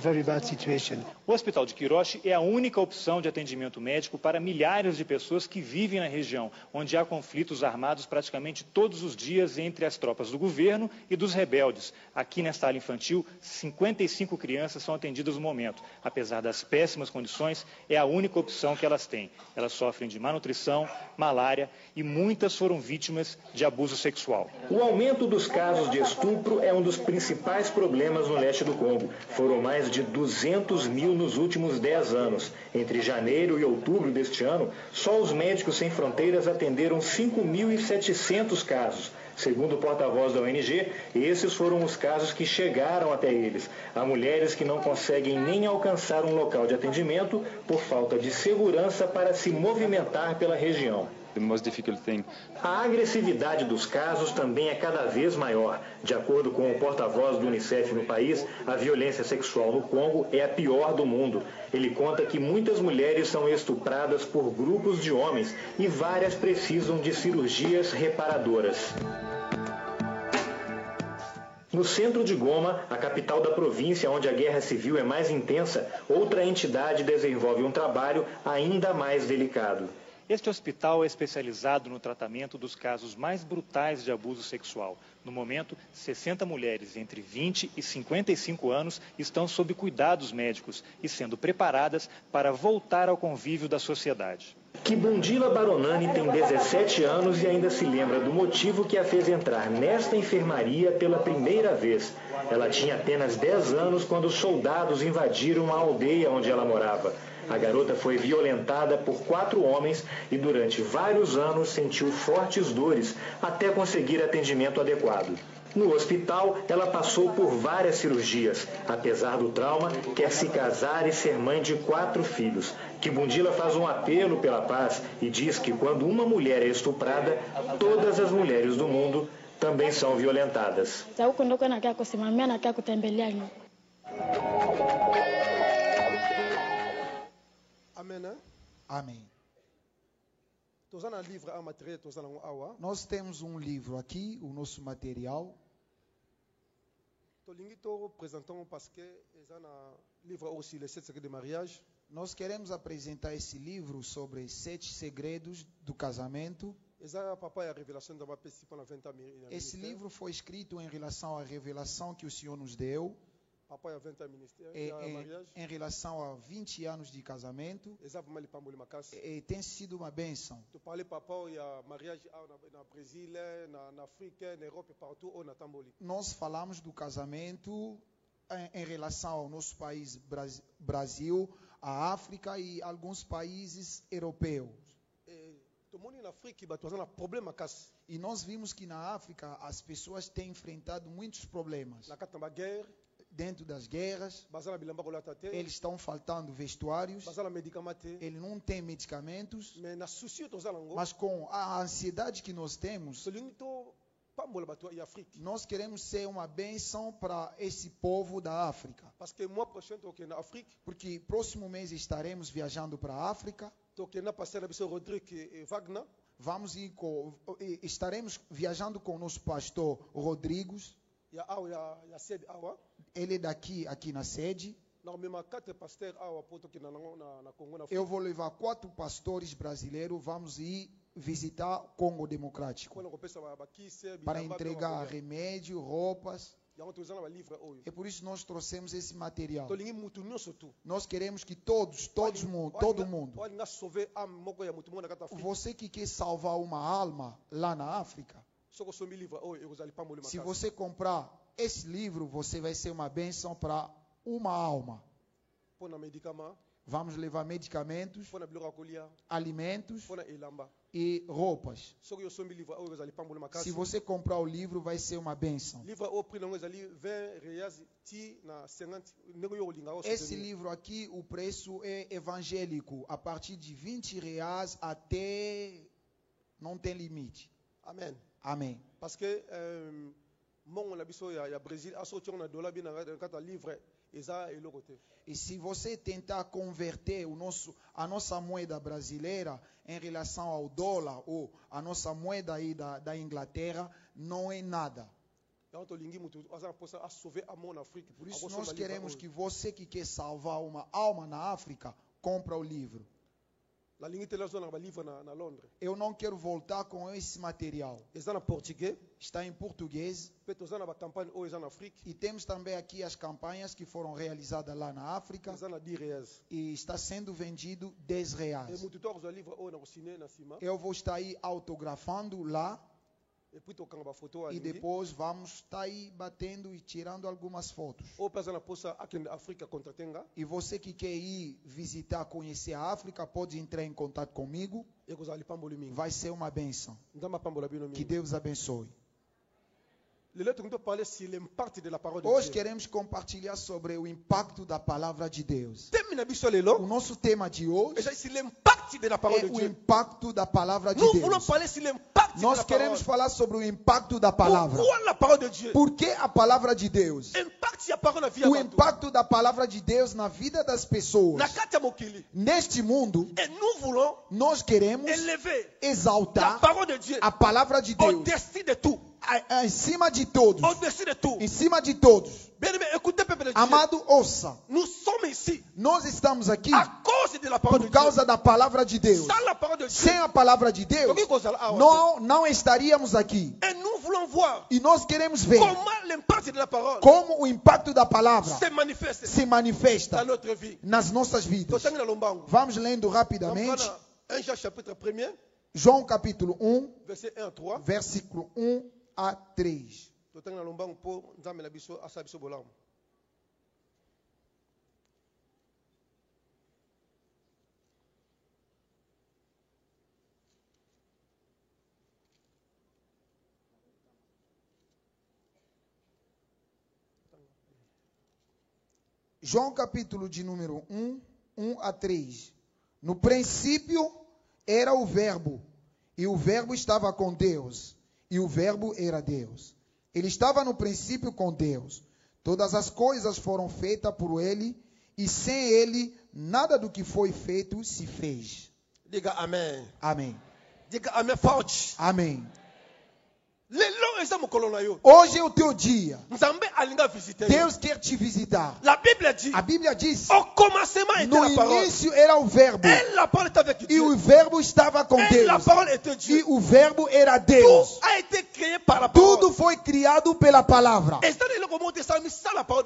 O Hospital de Quiroche é a única opção de atendimento médico para milhares de pessoas que vivem na região, onde há conflitos armados praticamente todos os dias entre as tropas do governo e dos rebeldes. Aqui nesta ala infantil, 55 crianças são atendidas no momento. Apesar das péssimas condições, é a única opção que elas têm. Elas sofrem de malnutrição, malária e muitas foram vítimas de abuso sexual. O aumento dos casos de estupro é um dos principais problemas no leste do Congo. Foram mais de 200 mil nos últimos 10 anos. Entre janeiro e outubro deste ano, só os Médicos Sem Fronteiras atenderam 5.700 casos. Segundo o porta-voz da ONG, esses foram os casos que chegaram até eles. Há mulheres que não conseguem nem alcançar um local de atendimento por falta de segurança para se movimentar pela região. A agressividade dos casos também é cada vez maior. De acordo com o porta-voz do Unicef no país, a violência sexual no Congo é a pior do mundo. Ele conta que muitas mulheres são estupradas por grupos de homens e várias precisam de cirurgias reparadoras. No centro de Goma, a capital da província onde a guerra civil é mais intensa, outra entidade desenvolve um trabalho ainda mais delicado. Este hospital é especializado no tratamento dos casos mais brutais de abuso sexual. No momento, 60 mulheres entre 20 e 55 anos estão sob cuidados médicos e sendo preparadas para voltar ao convívio da sociedade. Kibundila Baronani tem 17 anos e ainda se lembra do motivo que a fez entrar nesta enfermaria pela primeira vez. Ela tinha apenas 10 anos quando os soldados invadiram a aldeia onde ela morava. A garota foi violentada por 4 homens e durante vários anos sentiu fortes dores até conseguir atendimento adequado. No hospital, ela passou por várias cirurgias. Apesar do trauma, quer se casar e ser mãe de 4 filhos. Kibundila faz um apelo pela paz e diz que quando uma mulher é estuprada, todas as mulheres do mundo também são violentadas. Amém. Amém. Nós temos um livro aqui, o nosso material. Nós queremos apresentar esse livro sobre 7 segredos do casamento. Esse livro foi escrito em relação à revelação que o Senhor nos deu. Em relação a 20 anos de casamento, tem sido uma bênção. Nós falamos do casamento em relação ao nosso país Brasil, a África e alguns países europeus. E nós vimos que na África as pessoas têm enfrentado muitos problemas. Dentro das guerras, eles estão faltando vestuários, eles não têm medicamentos, mas com a ansiedade que nós temos, nós queremos ser uma bênção para esse povo da África. Porque próximo mês estaremos viajando para a África. Estaremos viajando com o nosso pastor Rodrigos. Ele é daqui, aqui na sede. Eu vou levar 4 pastores brasileiros. Vamos ir visitar o Congo Democrático para entregar remédio, roupas. É por isso que nós trouxemos esse material. Nós queremos que todo mundo. Você que quer salvar uma alma lá na África, se você comprar esse livro, você vai ser uma bênção para uma alma. Vamos levar medicamentos, alimentos e roupas. Se você comprar o livro, vai ser uma bênção. Esse livro aqui, o preço é evangélico, a partir de R$20 até não tem limite. Amém. Amém. Parce que e se você tentar converter a nossa moeda brasileira em relação ao dólar ou a nossa moeda aí da Inglaterra, não é nada. Por isso nós queremos que você que quer salvar uma alma na África, compra o livro. Eu não quero voltar com esse material. Está em português. E temos também aqui as campanhas que foram realizadas lá na África. E está sendo vendido R$10. Eu vou estar aí autografando lá. E depois vamos estar aí batendo e tirando algumas fotos. E você que quer ir visitar, conhecer a África, pode entrar em contato comigo. Vai ser uma bênção. Que Deus abençoe. Hoje queremos compartilhar sobre o impacto da palavra de Deus. O nosso tema de hoje é o impacto da palavra de Deus. Nós queremos falar sobre o impacto da palavra. Por que a palavra de Deus? O impacto da palavra de Deus na vida das pessoas. Neste mundo, nós queremos exaltar a palavra de Deus. Em cima de todos. Em cima de todos. Amado, ouça. Nós estamos aqui por causa da palavra de Deus. Sem a palavra de Deus, não estaríamos aqui. E nós queremos ver como o impacto da palavra se manifesta nas nossas vidas. Vamos lendo rapidamente. 1 Jean chapitre 1er. João capítulo 1, verset 1 à 3. versículo 1 a 3. João capítulo de número 1, 1 a 3. No princípio era o verbo, e o verbo estava com Deus, e o verbo era Deus. Ele estava no princípio com Deus. Todas as coisas foram feitas por ele, e sem ele nada do que foi feito se fez. Diga amém. Amém. Diga amém forte. Amém. Hoje Hoje é o teu dia. Deus quer te visitar. A Bíblia diz, no início era o verbo, e o verbo estava com Deus, e o verbo era Deus. Tudo foi criado pela palavra.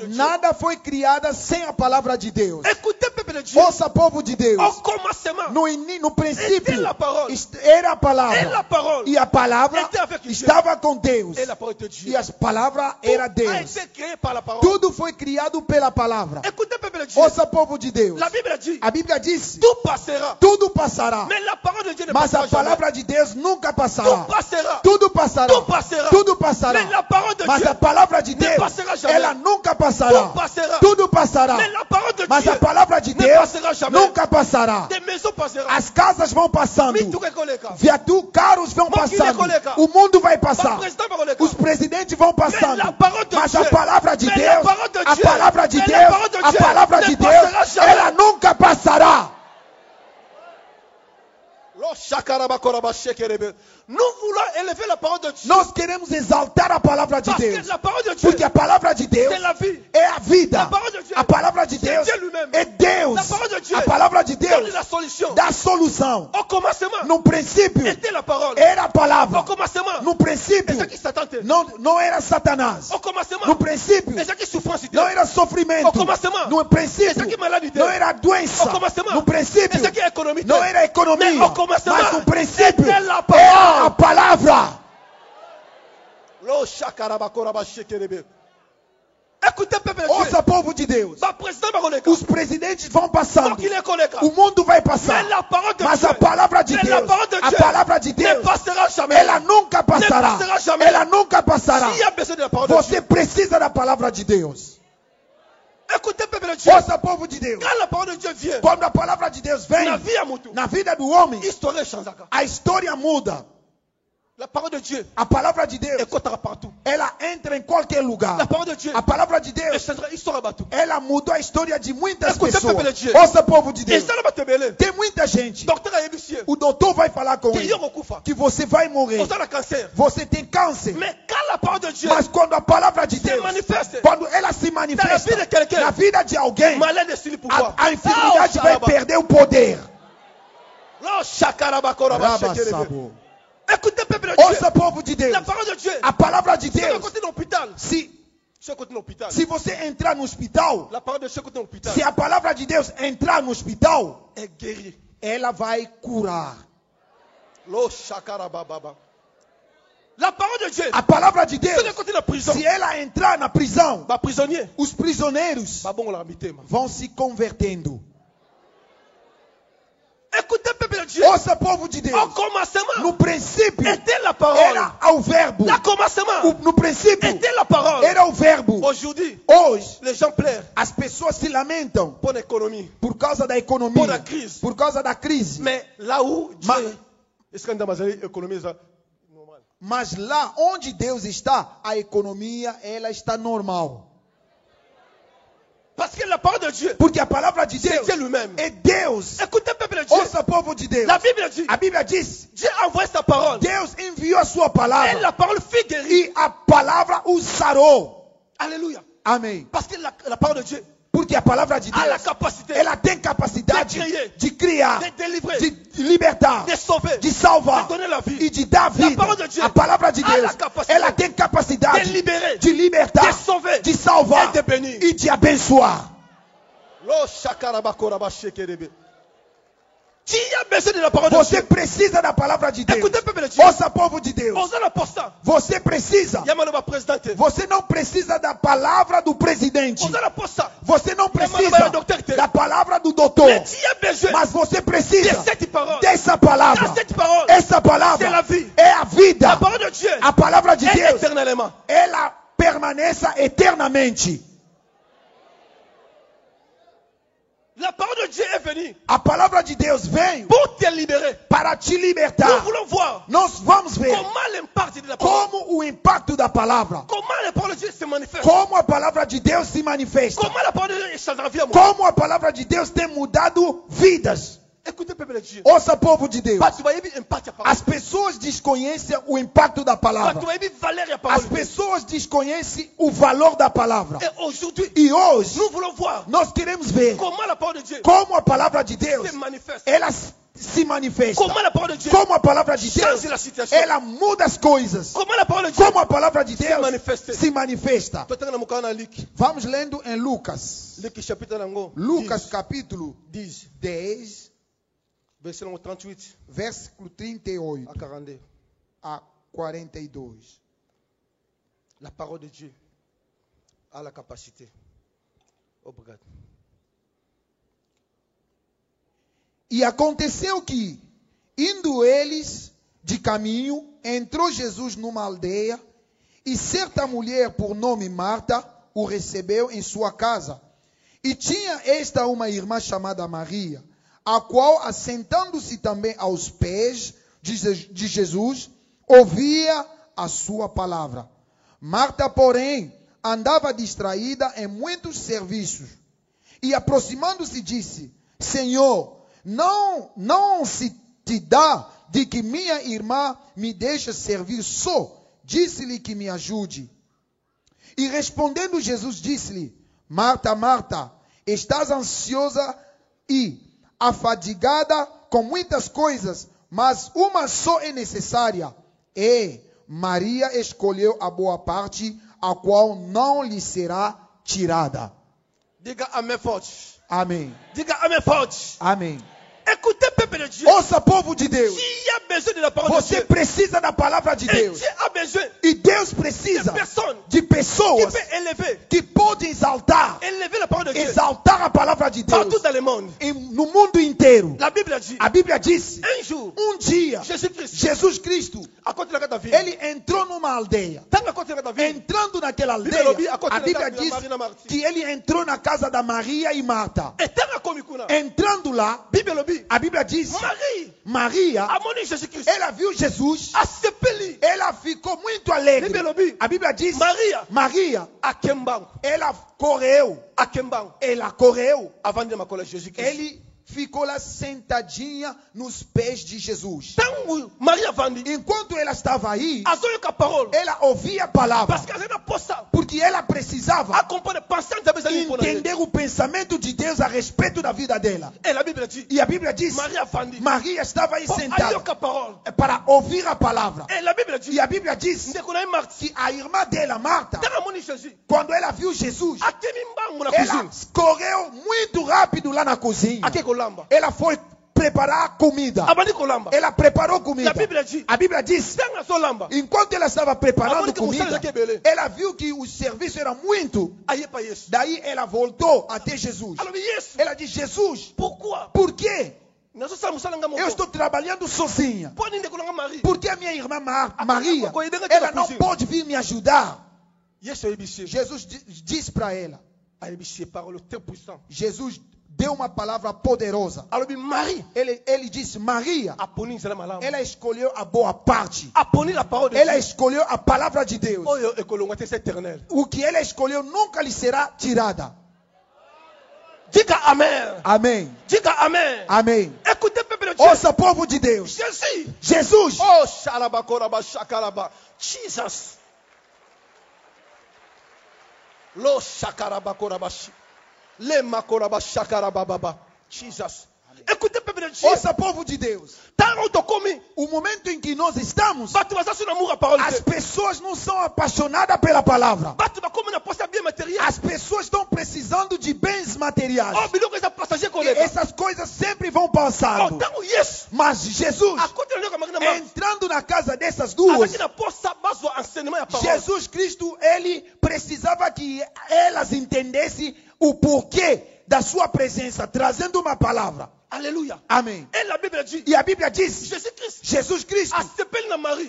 Nada foi criado sem a palavra de Deus. Ouça, povo de Deus. No princípio era a palavra, e a palavra estava com Deus, e a palavra era Deus. Tudo foi criado pela palavra. Ouça, povo de Deus. A Bíblia diz, tudo passará, mas a palavra de Deus nunca passará. Tudo passará, tudo passará, mas a palavra de Deus, ela nunca passará. Tudo passará, mas a palavra de Deus nunca passará. As casas vão passando, carros vão passando, o mundo vai passar, os presidentes vão passando, mas a palavra de Deus, a palavra de Deus, a palavra de Deus, ela nunca passará. Nós queremos exaltar a palavra de Deus, porque a palavra de Deus é a vida. A palavra de Deus é Deus. A palavra de Deus dá a solução. No princípio era a palavra. No princípio não era Satanás. No princípio não era sofrimento. No princípio não era doença. No princípio não era economia. Mas no princípio é a palavra. Ouça, povo de Deus. Os presidentes vão passando, o mundo vai passar, mas a palavra de Deus, a palavra de Deus, ela nunca passará. Ela nunca passará. Você precisa da palavra de Deus. Ouça, povo de Deus. Quando a palavra de Deus vem na vida do homem, a história muda. A palavra de Deus, ela entra em qualquer lugar. A palavra de Deus, ela mudou a história de muitas pessoas. Ouça, povo de Deus. Tem muita gente. O doutor vai falar com ele que você vai morrer. Você tem câncer. Mas quando a palavra de Deus, quando ela se manifesta na vida de alguém, a enfermidade vai perder o poder. Ouça, povo de Deus. A palavra de Deus, se você entrar no hospital, se a palavra de Deus entrar no hospital, ela vai curar. A palavra de Deus, se ela entrar na prisão, os prisioneiros vão se convertendo. Ouça, povo de Deus. No princípio era o verbo. No princípio era o verbo. Hoje as pessoas se lamentam por causa da economia, por causa da crise. Mas lá onde Deus está, a economia ela está normal. Porque a palavra de Deus é Deus. Ouça, povo de Deus. A Bíblia diz, Deus enviou a sua palavra e a palavra o sarou. Aleluia. Amém. Porque a palavra de Deus, ela tem capacidade de criar, de libertar, de salvar e de dar vida. A palavra de Deus, ela tem capacidade de libertar, de salvar e de abençoar. Você precisa da palavra de Deus. Ouça, povo de Deus. Você precisa. Você não precisa da palavra do presidente. Você não precisa da palavra do doutor. Mas você precisa dessa palavra. Essa palavra é a vida. A palavra de Deus, ela permaneça eternamente. La parole de Dieu est venue. A palavra de Deus veio para te libertar. Nous voulons voir. Nós vamos ver como o impacto da palavra. Como a palavra de Deus se manifesta. Como a palavra de Deus tem mudado vidas. Ouça, povo de Deus. As pessoas desconhecem o impacto da palavra. As pessoas desconhecem o valor da palavra. E hoje nós queremos ver como a palavra de Deus ela se manifesta. Como a palavra de Deus ela muda as coisas. Como a palavra de Deus se manifesta. Vamos lendo em Lucas. Lucas capítulo 10. Versículo 38. Versículo 38 a 42. La parole de Dieu a la capacité. Obrigado. E aconteceu que, indo eles de caminho, entrou Jesus numa aldeia, e certa mulher por nome Marta o recebeu em sua casa. E tinha esta uma irmã chamada Maria, a qual, assentando-se também aos pés de Jesus, ouvia a sua palavra. Marta, porém, andava distraída em muitos serviços. E aproximando-se, disse: Senhor, não se te dá de que minha irmã me deixe servir só? Disse-lhe que me ajude. E respondendo Jesus, disse-lhe: Marta, Marta, estás ansiosa e afadigada com muitas coisas, mas uma só é necessária. E Maria escolheu a boa parte, a qual não lhe será tirada. Diga amém forte. Amém. Diga amém forte. Amém. Écoutez, peuple de Dieu. Ouça, povo de Deus. Você precisa da palavra de Deus. E Deus precisa de pessoas que podem exaltar a palavra de Deus no mundo inteiro. A Bíblia diz: um dia Jesus Cristo ele entrou numa aldeia. Entrando naquela aldeia, a Bíblia diz que ele entrou na casa da Maria e Marta. Entrando lá, a Bíblia diz: Maria, ela viu Jesus, ela ficou muito alegre. A Bíblia diz: Maria, ela correu. Ele ficou lá sentadinha nos pés de Jesus. Enquanto ela estava aí, ela ouvia a palavra, porque ela precisava entender o pensamento de Deus a respeito da vida dela. E a Bíblia diz: Maria estava aí sentada para ouvir a palavra. E a Bíblia diz que a irmã dela, Marta, quando ela viu Jesus, ela correu muito rápido lá na cozinha. Ela foi preparar comida. Ela preparou comida. A Bíblia diz: enquanto ela estava preparando comida, ela viu que o serviço era muito. Daí ela voltou até Jesus. Ela disse: Jesus, por quê? Eu estou trabalhando sozinha. Por que a minha irmã Maria, ela não pode vir me ajudar? Jesus disse para ela. Jesus deu uma palavra poderosa. Ele disse: Maria, ela escolheu a boa parte. Ela escolheu a palavra de Deus. O que ela escolheu nunca lhe será tirada. Diga amém. Amém. Diga amém. Amém. Écoutez, peuple de Dieu. Ouça, povo de Deus. Jesus. Oh, shalabakoraba shakaraba. Jesus. Lo shakarabakorabashi. Le makoraba shakarababa. Jesus. mensagem. Écoutez, peuple de Dieu. Ouça, povo de Deus. O momento em que nós estamos, as pessoas não são apaixonadas pela palavra. As pessoas estão precisando de bens materiais. Essas coisas sempre vão passando. Mas Jesus, entrando na casa dessas duas, Jesus Cristo, ele precisava que elas entendessem o porquê da sua presença, trazendo uma palavra. Aleluia. Amém. E a Bíblia diz, Jesus Cristo,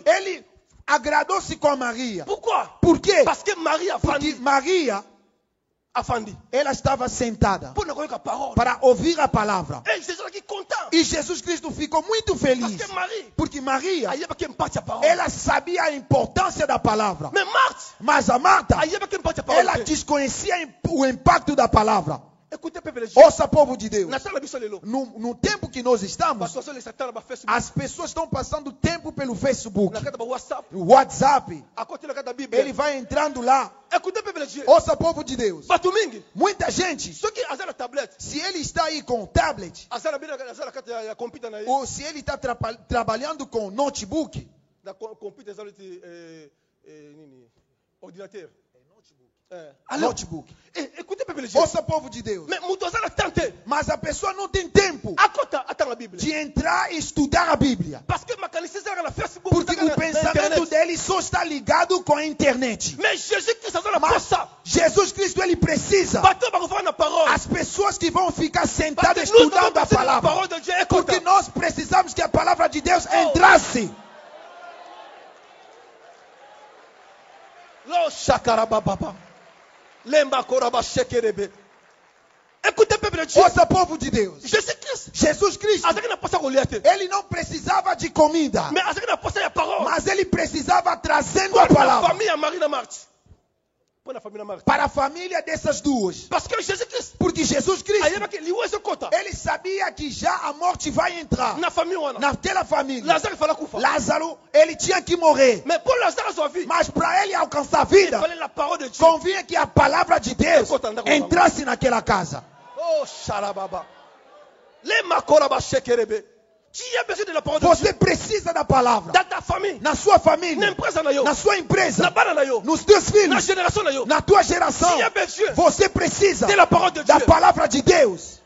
ele agradou-se com Maria. Por quê? Porque Maria, ela estava sentada para ouvir a palavra. E Jesus Cristo ficou muito feliz. Porque Maria, ela sabia a importância da palavra. Mas a Marta, ela desconhecia o impacto da palavra. Ouça, povo de Deus. No tempo que nós estamos, as pessoas estão passando tempo pelo Facebook, WhatsApp. Ele vai entrando lá. Ouça, povo de Deus. Muita gente, se ele está aí com o tablet, ou se ele está trabalhando com notebook, notebook. Ouça, povo de Deus. Mas a pessoa não tem tempo de entrar e estudar a Bíblia. Porque o pensamento dele só está ligado com a internet. Mas Jesus Cristo, ele precisa as pessoas que vão ficar sentadas estudando a palavra. Porque nós precisamos que a palavra de Deus entrasse. Ouça, povo de Deus. Jesus Cristo, ele não precisava de comida, mas ele precisava trazendo a palavra para a família dessas duas. Porque Jesus Cristo, ele sabia que já a morte vai entrar naquela família. Lázaro, ele tinha que morrer. Mas para ele alcançar a vida, convinha que a palavra de Deus entrasse naquela casa. Você precisa da palavra na sua família, na sua empresa, nos teus filhos, na tua geração. Você precisa da palavra de Deus.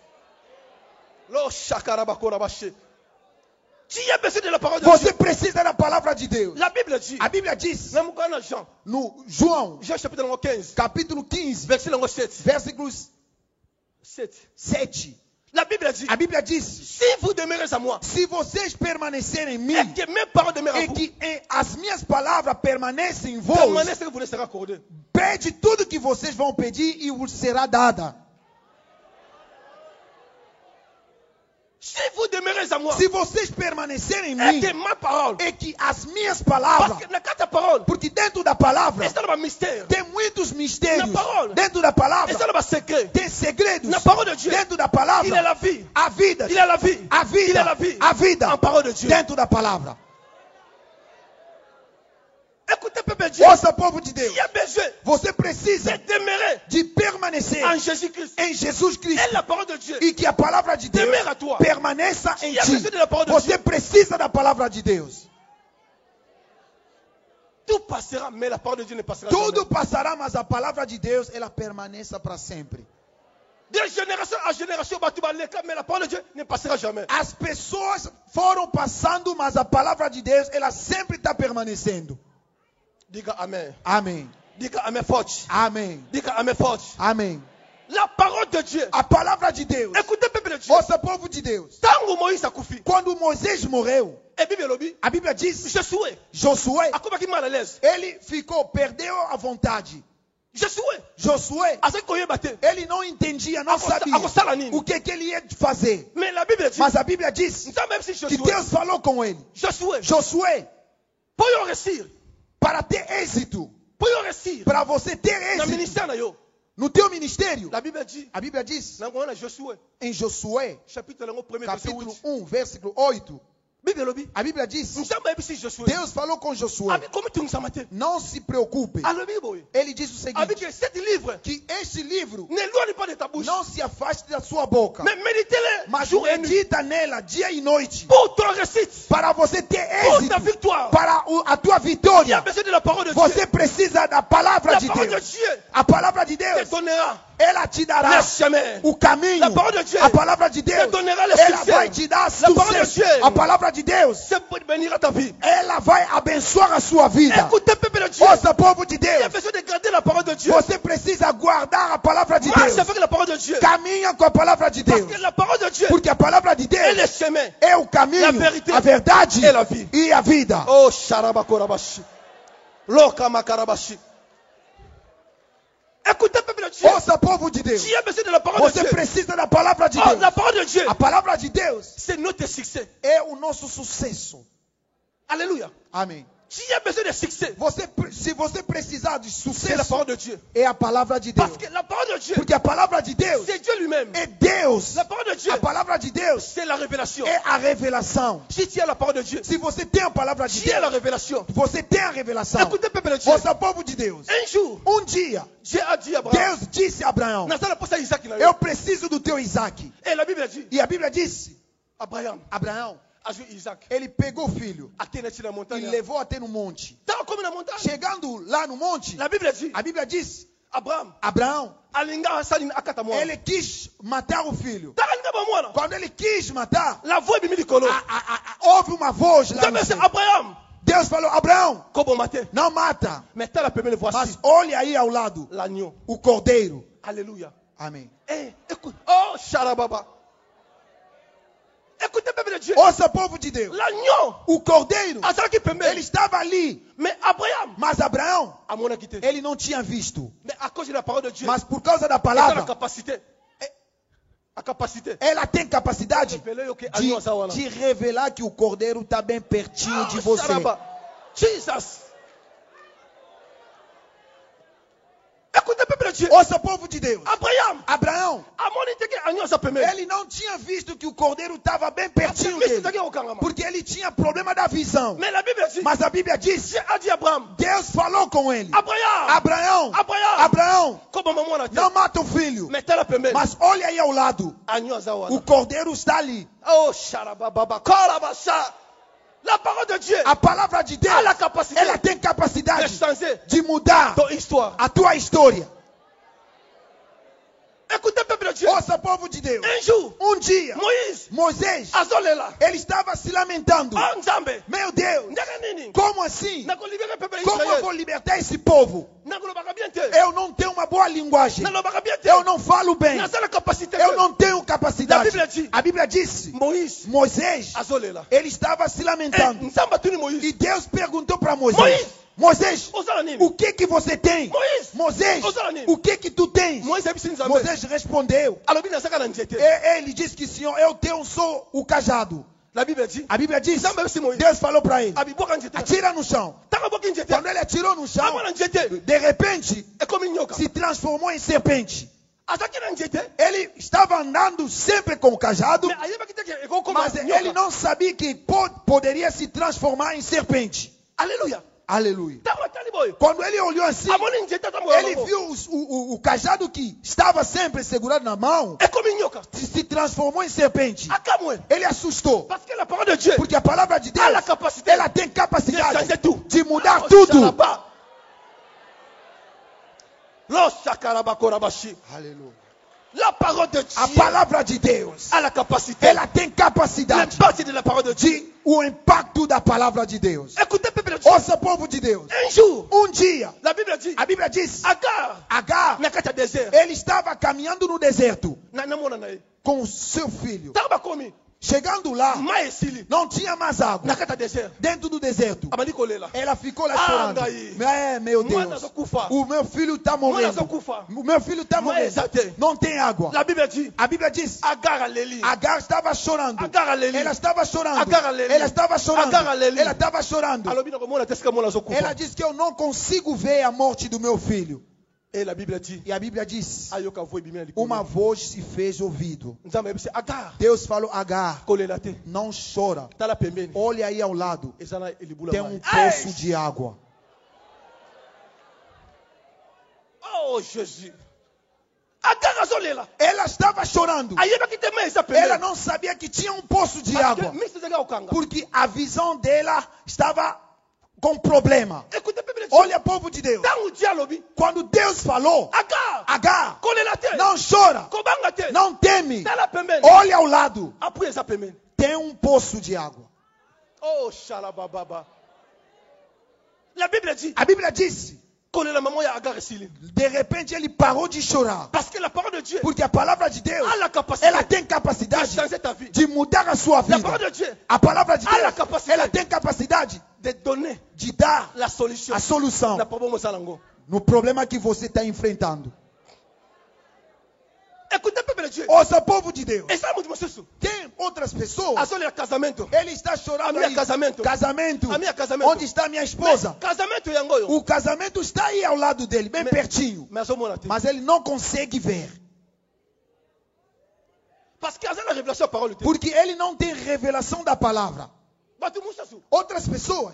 Você precisa da palavra de Deus. A Bíblia diz no João capítulo 15 versículos 7. A Bíblia diz: se vocês permanecerem em mim e que as minhas palavras permanecem em vós, pede tudo que vocês vão pedir e vos será dada. Se vocês permanecerem em mim e que as minhas palavras, porque dentro da palavra tem muitos mistérios, dentro da palavra tem segredos, dentro da palavra a vida, dentro da palavra. Ouça, povo de Deus. Você precisa de permanecer em Jesus Cristo e que a palavra de Deus permaneça em ti. Você precisa da palavra de Deus. Tudo passará, mas a palavra de Deus, ela permaneça para sempre. De geração a geração, as pessoas foram passando, mas a palavra de Deus, ela sempre está permanecendo. Diga amém. Amém. Diga amém forte. Amém. Diga amém forte. Amém. La parole de Dieu. A palavra de Deus. Écoutez, peuple de Dieu. Ouça, povo de Deus. Quando Moisés morreu, a Bíblia diz: Josué, ele perdeu a vontade. Josué, ele não entendia, não sabia o que ele ia fazer. Mas a Bíblia diz que Deus falou com ele: Josué, para ter êxito, para você ter êxito no teu ministério, a Bíblia diz em Josué, capítulo 1, versículo 8, A Bíblia diz, Deus falou com Josué, não se preocupe. Ele diz o seguinte, que este livro não se afaste da sua boca, mas medita nela dia e noite, para você ter êxito, para a tua vitória. Você precisa da palavra de Deus. A palavra de Deus, ela te dará o caminho. A palavra de Deus, ela vai te dar sucesso. A palavra de Deus, ela vai abençoar a sua vida. Ouça, povo de Deus, você precisa guardar a palavra de Deus. Caminha com a palavra de Deus, porque a palavra de Deus é o caminho, a verdade e a vida. Oh, Sharabakorabashi. Loka Makarabashi. Ouça, povo de Deus, você precisa da palavra de Deus. A palavra de Deus é o nosso sucesso. Aleluia. Amém. Se você precisar de sucesso, é a palavra de Deus. Porque a palavra de Deus é Deus. A palavra de Deus é a revelação. Se você tem a palavra de Deus, você tem a revelação. Ouça, povo de Deus, um dia Deus disse a Abraão, eu preciso do teu Isaac. E a Bíblia disse, Abraão, ele pegou o filho e levou até no monte. Chegando lá no monte, a Bíblia diz, Abraão, ele quis matar o filho. Quando ele quis matar, houve uma voz lá no céu. Deus falou, Abraão, não mata, mas olha aí ao lado o cordeiro. Aleluia. Amém. Oh, Sharababa. Ouça, povo de Deus, o cordeiro, ele estava ali, mas Abraão, ele não tinha visto. Mas por causa da palavra, ela tem capacidade de revelar que o cordeiro está bem pertinho de você. Jesus. Ouça, povo de Deus, Abraão, ele não tinha visto que o cordeiro estava bem pertinho dele, porque ele tinha problema da visão. Mas a Bíblia diz, Deus falou com ele, Abraão, não mata o filho, mas olha aí ao lado, o cordeiro está ali. Oh, Sharababa, Korabasha. A palavra de Deus, ela tem capacidade de mudar a tua história. Ouça, povo de Deus, um dia Moisés, ele estava se lamentando. Meu Deus, como assim? Como eu vou libertar esse povo? Eu não tenho uma boa linguagem, eu não falo bem, eu não tenho capacidade. A Bíblia disse, Moisés, ele estava se lamentando. E Deus perguntou para Moisés, o que você tem? Moisés, o que tu tens? Moisés respondeu. Ele disse que, Senhor, eu tenho só o cajado. A Bíblia diz, Deus falou para ele, atira no chão. Quando ele atirou no chão, de repente, se transformou em serpente. Ele estava andando sempre com o cajado, mas ele não sabia que poderia se transformar em serpente. Aleluia. Aleluia. Quando ele olhou assim, ele viu o cajado que estava sempre segurado na mão, se transformou em serpente. Ele assustou, porque a palavra de Deus, ela tem capacidade de mudar tudo. Aleluia. A palavra de Deus, ela tem capacidade de o impacto da palavra de Deus. Ouça, povo de Deus, um dia, a Bíblia diz, Agar, ele estava caminhando no deserto com o seu filho. Chegando lá, não tinha mais água dentro do deserto. Ela ficou lá chorando. Meu Deus, o meu filho está morrendo. O meu filho está morrendo. Não tem água. A Bíblia diz, Agar estava chorando. Ela estava chorando. Ela estava chorando. Ela estava chorando. Ela disse que eu não consigo ver a morte do meu filho. Et la Bible dit, E a Bíblia diz, ayoka voix bimina likolo. uma voz se fez ouvido. Nzambe yebise Agar, Deus falou, Agar, kolela te. não chora. Tala pembeni. Olha aí ao lado, Ezana elibula tem mai. poço de água. Oh Jésus. Agar azolela. Ela estava chorando. Ayeba ki te mai eza pembeni. Ela não sabia que tinha poço de Parce água. que misi zanga okanga. Porque a visão dela estava com problema. Écoutez Bible dit. Olha, povo de Deus. Tango dialobi. Quando Deus falou, Agar, Agar, kolela te. não chora, Kobanga te. não teme. Tala pembeni. Olha ao lado, Apui eza pembeni. tem poço de água. Oh shalababa. La Bible dit, A Bíblia disse, kolela maman ya Agar esili. de repente ele parou de chorar. Parce que la parole de Dieu Porque a palavra de Deus, a la capacité ela tem de capacidade changer ta vie. de mudar a sua La vida. parole de Dieu A palavra de a la Deus, capacité ela tem capacidade de donner de dar la solution. a solução Na problème salango. no problema que você está enfrentando. Écoutez Bible de Dieu. Ouça, povo de Deus. Essa muito moço. Tem outras pessoas. Azole casamento. Ele está chorando A minha aí. casamento. Casamento. A minha casamento. Onde está minha esposa? Casamento yangoyo. O casamento está aí ao lado dele, bem pertinho. Mas ele não consegue ver. Parce que a révélation parole. Porque ele não tem revelação da palavra. Outras pessoas.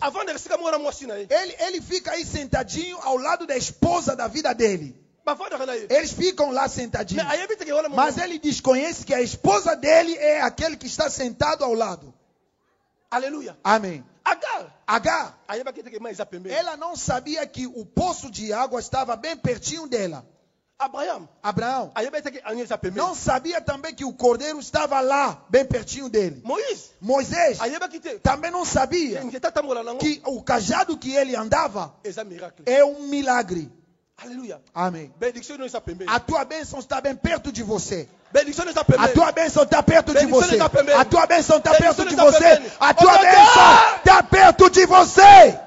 Ele fica aí sentadinho ao lado da esposa da vida dele. Eles ficam lá sentadinhos. Mas ele desconhece que a esposa dele é aquele que está sentado ao lado. Aleluia. Amém. Agar. Ela não sabia que o poço de água estava bem pertinho dela. Abraão. Não sabia também que o cordeiro estava lá, bem pertinho dele. Moisés. Também não sabia que o cajado que ele andava é um milagre. Aleluia. Amém. A tua bênção está bem perto de você. A tua bênção está perto de você. A tua bênção está perto de você. A tua bênção está perto de você.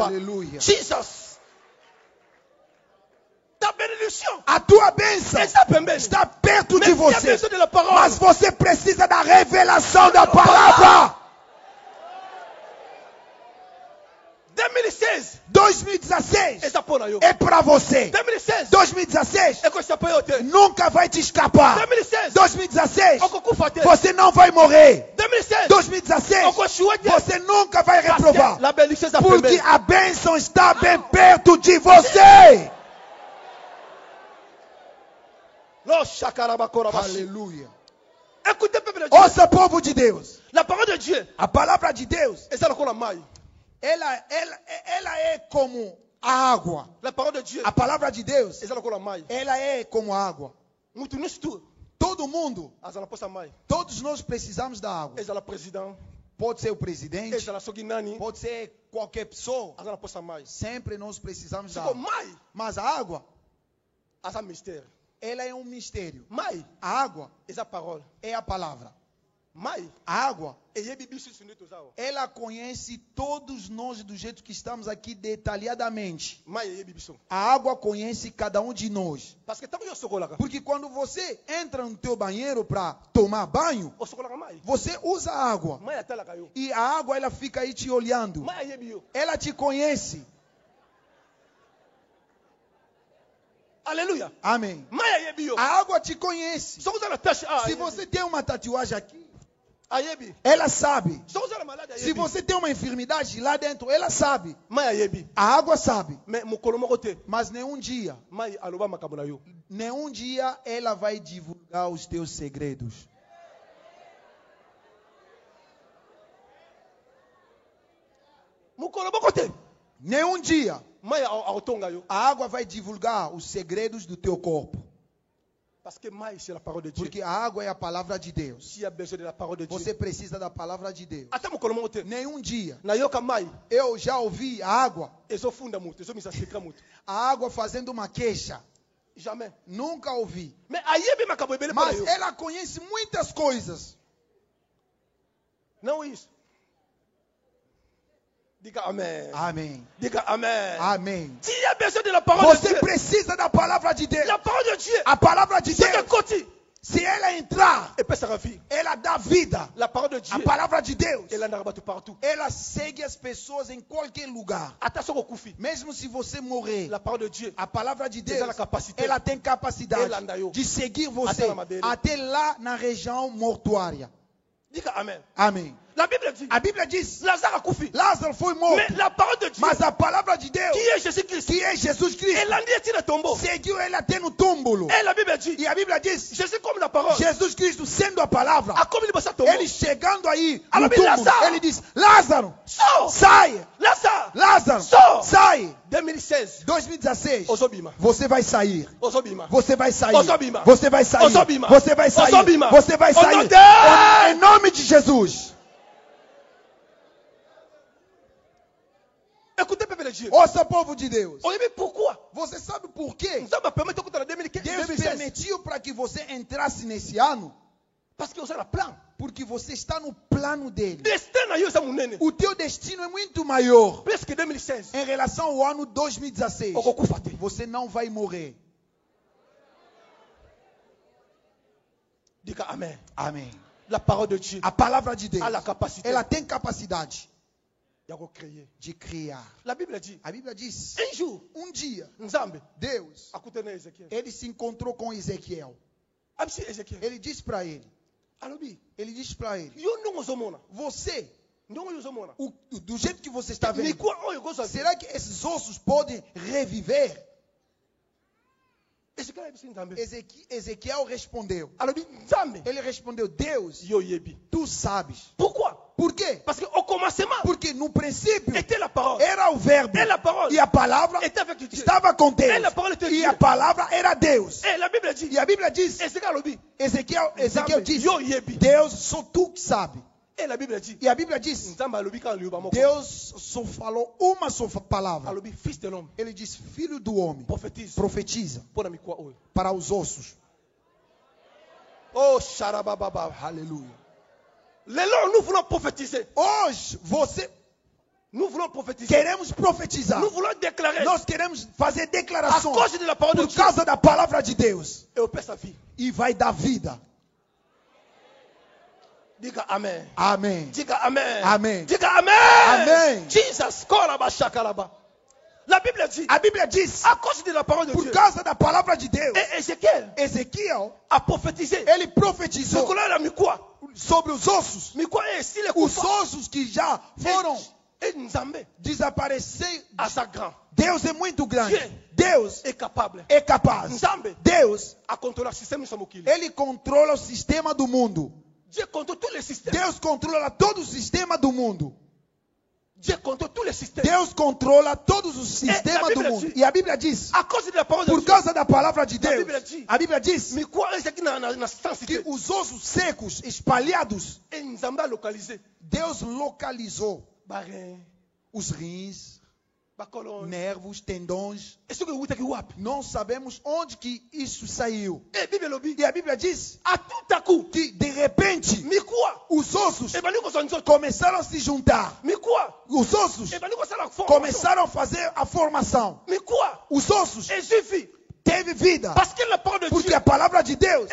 Aleluia. Jesus. A tua bênção está perto de você. Mas você precisa da revelação da palavra. 2016 é para você. 2016 nunca vai te escapar. 2016 você não vai morrer. 2016 você nunca vai reprovar. Porque a bênção está bem perto de você. Aleluia. Ouça, povo de Deus. A palavra de Deus, ela é como a água. A palavra de Deus, ela é como a água. Todo mundo, todos nós precisamos da água. Pode ser o presidente, pode ser qualquer pessoa. Sempre nós precisamos da água. Mas a água, ela é um mistério. A água é a palavra. A água, ela conhece todos nós do jeito que estamos aqui detalhadamente. A água conhece cada um de nós. Porque quando você entra no teu banheiro para tomar banho, você usa água. E a água, ela fica aí te olhando. Ela te conhece. Aleluia. Amém. A água te conhece. Se você tem uma tatuagem aqui, ela sabe. Se você tem uma enfermidade lá dentro, ela sabe. A água sabe. Mas nenhum dia ela vai divulgar os teus segredos. Nenhum dia a água vai divulgar os segredos do teu corpo. Porque a água é a palavra de Deus. Você precisa da palavra de Deus. Nenhum dia eu já ouvi a água fazendo uma queixa. Nunca ouvi. Mas ela conhece muitas coisas. Não isso. Diga amém. Amém. Diga amém. Amém. Você precisa da palavra de Deus. A palavra de Deus. A palavra de Deus Se ela entrar, ela dá vida. A palavra de Deus, ela segue as pessoas em qualquer lugar. Mesmo se você morrer, a palavra de Deus, ela tem capacidade de seguir você até lá na região mortuária. Diga amém. Amém. A Bíblia diz: Lázaro foi morto. Mas a palavra de Deus, que é Jesus Cristo, seguiu ele até no túmulo. E a Bíblia diz: Jesus Cristo sendo a palavra, ele chegando aí no túmulo, ele diz: Lázaro, sai! Lázaro, sai! 2016, você vai sair. Você vai sair. Você vai sair. Você vai sair. Você vai sair. Em nome de Jesus. Ouça, povo de Deus. Você sabe por quê? Deus permitiu para que você entrasse nesse ano. Porque você está no plano dele. O teu destino é muito maior. Em relação ao ano 2016. Você não vai morrer. Diga amém. Amém. A palavra de Deus, ela tem capacidade de criar. A Bíblia diz: um dia, Deus, ele se encontrou com Ezequiel. Ele disse para ele: você, do jeito que você está vendo, será que esses ossos podem reviver? Ezequiel respondeu. Ele respondeu: Deus, tu sabes. Por quê? Porque no princípio era o verbo. E a palavra estava com Deus. E a palavra era Deus. E a Bíblia diz: Ezequiel diz: Deus, só tu que sabe. E a Bíblia diz: Deus só falou uma só palavra. Ele diz: filho do homem, profetiza para os ossos. Oh, xarabababa, aleluia. Hoje queremos profetizar. Nós queremos fazer declarações por causa da palavra de Deus. E vai dar vida. Diga amém. Amém. Diga amém. Amém. Diga amém. Amém. Jesus, a Bíblia diz, por causa da palavra de Deus, Ezequiel ele profetizou sobre os ossos. Os ossos que já foram desaparecer. Deus é muito grande. Deus é capaz. Deus ele controla o sistema do mundo. Deus controla todo o sistema do mundo. Deus controla todos os sistemas do mundo. E a Bíblia diz, por causa da palavra de Deus, a Bíblia diz que os ossos secos espalhados, Deus localizou os rins, nervos, tendões. Não sabemos onde que isso saiu. E a Bíblia diz que de repente os ossos começaram a se juntar. Os ossos começaram a fazer a formação. Os ossos teve vida. Porque a palavra de Deus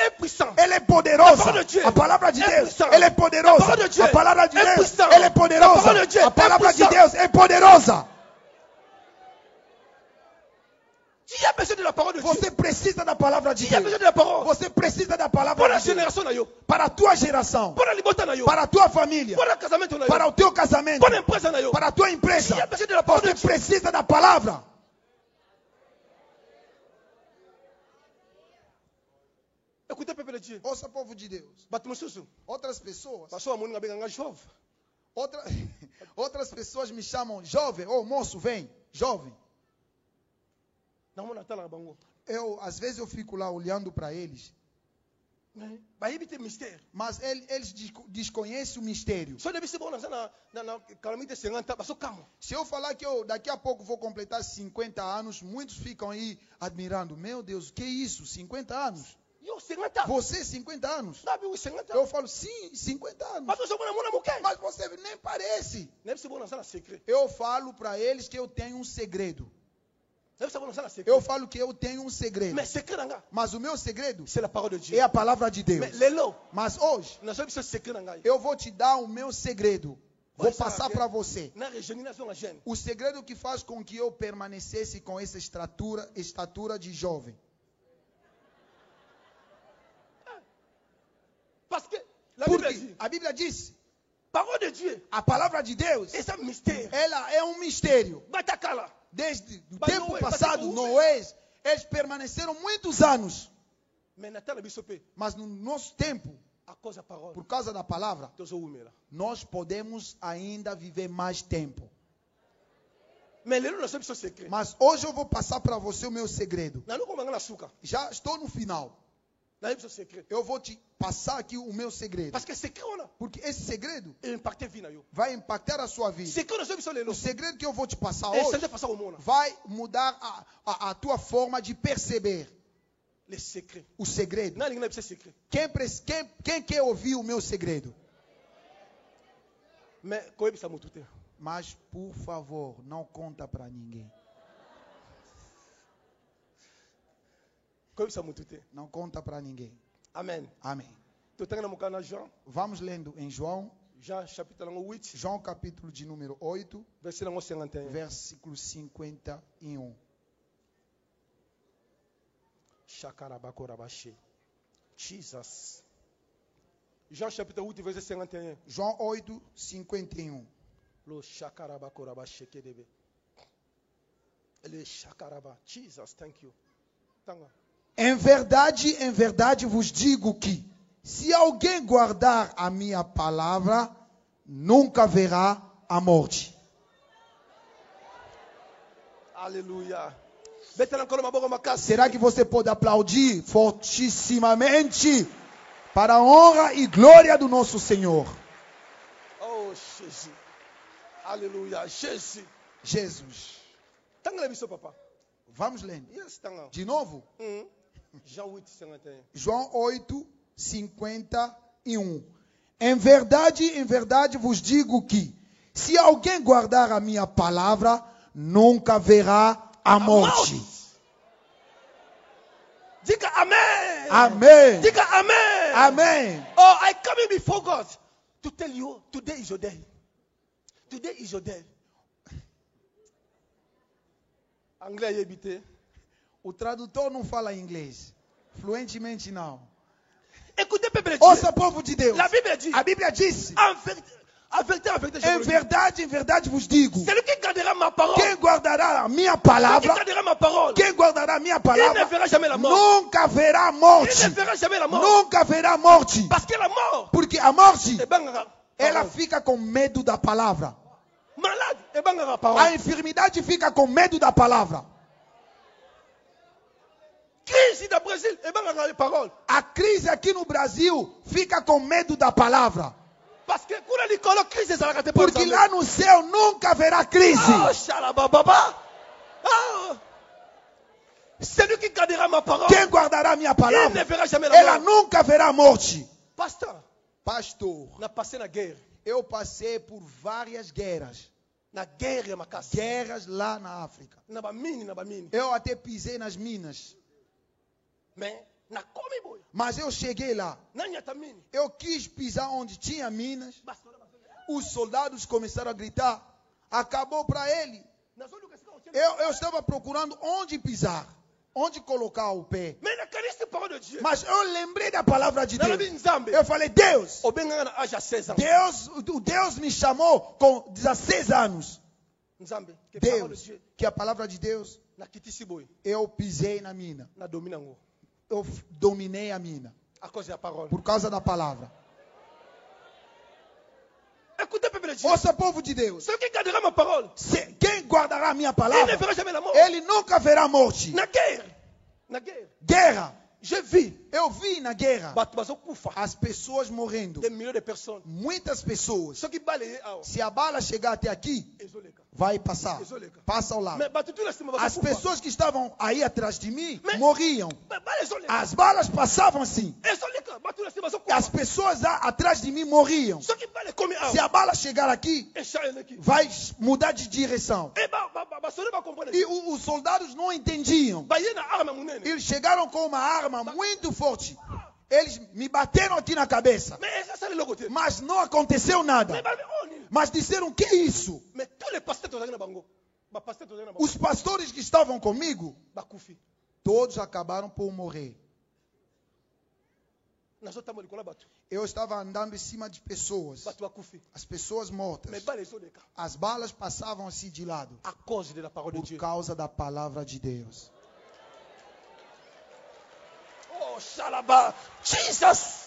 ela é poderosa. A palavra de Deus ela é poderosa. A palavra de Deus ela é poderosa. A palavra de Deus é poderosa. Você precisa da palavra de Deus. Você precisa da palavra de Deus. Para a tua geração. Para a tua família. Para o teu casamento. Para a tua empresa. Você precisa da palavra. Ouça, povo de Deus. Outras pessoas. Outras pessoas me chamam jovem. Ô moço, vem. Jovem. Às vezes eu fico lá olhando para eles. Mas eles desconhecem o mistério. Se eu falar que eu daqui a pouco vou completar 50 anos, muitos ficam aí admirando. Meu Deus, que isso? 50 anos? Você 50 anos? Eu falo, sim, 50 anos. Mas você nem parece. Eu falo para eles que eu tenho um segredo. Eu falo que eu tenho um segredo. Mas o meu segredo é a palavra de Deus. Mas hoje, eu vou te dar o meu segredo. Vou passar para você. O segredo que faz com que eu permanecesse com essa estatura de jovem. Porque a Bíblia diz, a palavra de Deus, ela é um mistério. Desde o tempo passado, Noé, eles permaneceram muitos anos. Mas no nosso tempo, por causa da palavra, nós podemos ainda viver mais tempo. Mas hoje eu vou passar para você o meu segredo. Já estou no final. Eu vou te passar aqui o meu segredo. Porque esse segredo vai impactar a sua vida. O segredo que eu vou te passar hoje vai mudar a tua forma de perceber. O segredo. Quem quer ouvir o meu segredo? Mas, por favor, não conta para ninguém. Não conta para ninguém. Amém. Amém. Vamos lendo em João. João capítulo de número 8. Versículo 51. Jesus. João capítulo 8, verset 51. João 8, 51. Jesus, thank you. Em verdade vos digo que, se alguém guardar a minha palavra, nunca verá a morte. Aleluia. Será que você pode aplaudir fortissimamente para a honra e glória do nosso Senhor? Oh, Jesus. Aleluia. Jesus. Vamos lendo. De novo? João 8, 51. Em verdade vos digo que, se alguém guardar a minha palavra, nunca verá a morte. Diga amém. Amém. Diga amém. Amém. Oh, I come before God to tell you, today is your day. Today is your day. Anglais habité. O tradutor não fala inglês. Fluentemente não. Écoutez, peuple de Dieu. Ouça, povo de Deus. La Bible dit. A Bíblia disse. Em verdade vos digo. Celui qui gardera ma parole. Quem guardará a minha palavra. Quem guardará a minha palavra. Il ne verra jamais la mort. Nunca verá morte. Il ne verra jamais la mort. Nunca verá morte. Parce que la mort. Porque a morte, ela fica com medo da palavra. A enfermidade fica com medo da palavra. A crise aqui no Brasil fica com medo da palavra. Porque lá no céu nunca haverá crise. Quem guardará a minha palavra, ela nunca verá morte. Pastor, eu passei por várias guerras. Guerras lá na África. Eu até pisei nas minas. Mas eu cheguei lá. Eu quis pisar onde tinha minas. Os soldados começaram a gritar. Acabou para ele. Eu estava procurando onde pisar. Onde colocar o pé. Mas eu lembrei da palavra de Deus. Eu falei, Deus me chamou com 16 anos. Deus, que a palavra de Deus, eu pisei na mina. Eu dominei a mina. Por causa da palavra. Ouça, povo de Deus. Quem guardará a minha palavra, ele nunca verá morte. Guerra. Eu vi na guerra as pessoas morrendo. Muitas pessoas. Se a bala chegar até aqui, vai passar. Passa ao lado. As pessoas que estavam aí atrás de mim morriam. As balas passavam assim. As pessoas atrás de mim morriam. Se a bala chegar aqui, vai mudar de direção. E os soldados não entendiam. Eles chegaram com uma arma muito forte. Eles me bateram aqui na cabeça. Mas não aconteceu nada. Mas disseram, que é isso? Os pastores que estavam comigo, todos acabaram por morrer. Eu estava andando em cima de pessoas. As pessoas mortas. As balas passavam assim de lado. Por causa da palavra de Deus. Oh, Shalaba. Jesus.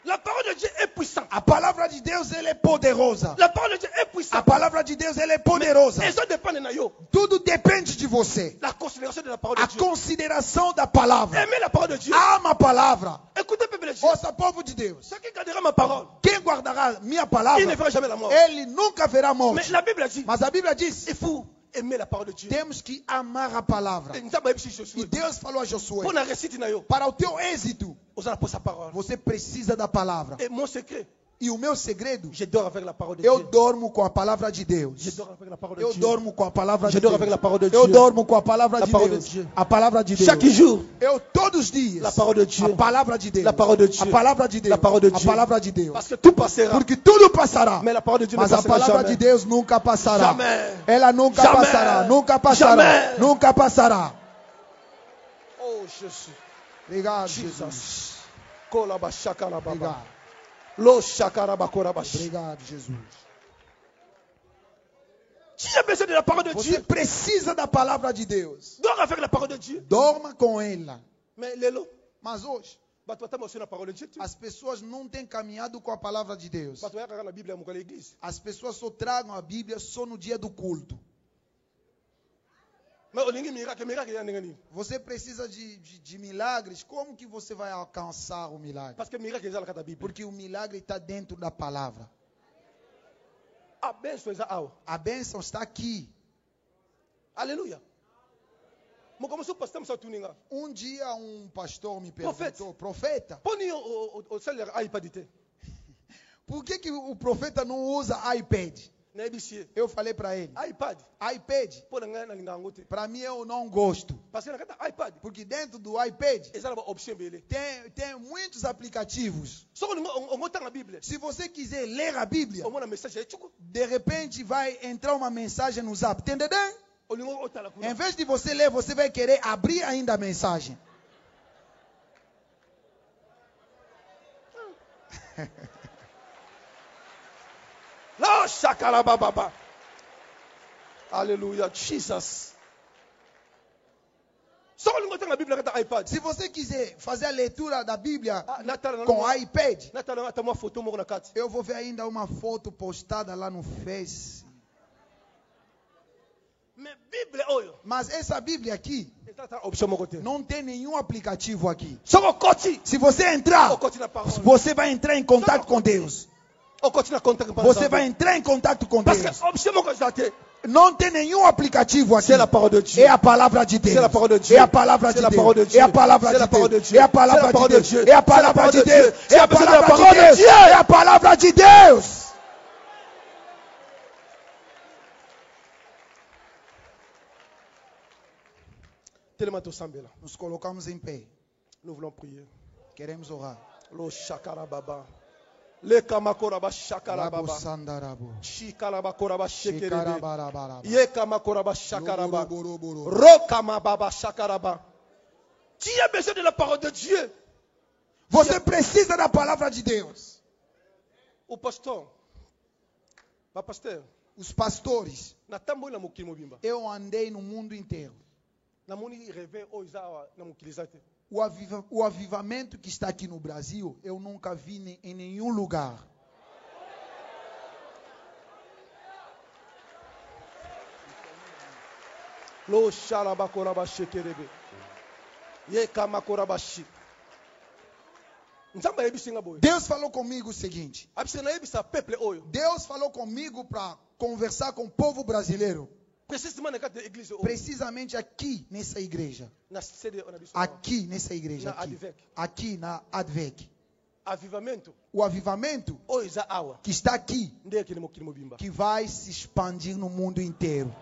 La parole de Dieu est puissante. A palavra de Deus, ela é poderosa. La parole de Dieu est puissante. A palavra de Deus, ela é poderosa. Tudo depende de você. La considération de la parole de Dieu. A consideração da palavra. Aimer la parole de Dieu. Ama a palavra. Écoutez, peuple de Dieu. Ouça, povo de Deus. Qui gardera ma parole? Quem guardará minha palavra? Il ne verra jamais la mort. Ele nunca verá morte. Mais la Bible dit. Mas a Bíblia diz. Il faut aimer la parole de Dieu. Temos que amar a palavra. E Deus falou a Josué, para o teu êxito, você precisa da palavra. E o meu segredo, eu dormo com a palavra de Deus. Eu dormo com a palavra de Deus. Eu dormo com a palavra de Deus. A palavra de Deus. Chaque jour. Eu todos os dias. A palavra de Deus. A palavra de Deus. A palavra de Deus. A palavra de Deus. A palavra de Deus. Porque tudo passará. Mas a palavra de Deus nunca passará. Jamais. Ela nunca Jamais. passará. Nunca passará. Jamais. Nunca passará. Oh, Jesus. Obrigado, Jesus. Obrigado. Obrigado, Jesus. Você precisa da palavra de Deus. Dorma com ela. Mas hoje, as pessoas não têm caminhado com a palavra de Deus. As pessoas só tragam a Bíblia só no dia do culto. Você precisa de milagres. Como que você vai alcançar o milagre? Porque o milagre está dentro da palavra. A bênção está aqui. Aleluia. Um dia um pastor me perguntou, profeta, por que o profeta não usa iPad? Eu falei para ele, iPad, para mim eu não gosto. Porque dentro do iPad tem muitos aplicativos. Se você quiser ler a Bíblia, de repente vai entrar uma mensagem no Zap. Entendeu? Em vez de você ler, você vai querer abrir ainda a mensagem. Aleluia, Jesus. Se você quiser fazer a leitura da Bíblia com iPad, eu vou ver ainda uma foto postada lá no Face. Mas essa Bíblia aqui não tem nenhum aplicativo aqui. Se você entrar, você vai entrar em contato com Deus. Você vai entrar em contato com Deus. Não tem nenhum aplicativo aqui. É a palavra de Deus. É a palavra de Deus. É a palavra de Deus. É a palavra de Deus. É a palavra de Deus. É a palavra de Deus. É a palavra de Deus. Nos colocamos em pé. Queremos orar. Le kamakoraba shakaraba shikaraba shekerebe ye kamakoraba shakaraba rokamababa shakaraba. Tu as besoin de la parole de Dieu. Você precisa da palavra de Deus. O pastor, os pastores, eu andei no mundo inteiro. O avivamento que está aqui no Brasil, eu nunca vi em nenhum lugar. Deus falou comigo o seguinte. Deus falou comigo para conversar com o povo brasileiro. Precisamente aqui nessa igreja. Aqui nessa igreja. Aqui na Advec. o avivamento que está aqui, que vai se expandir no mundo inteiro.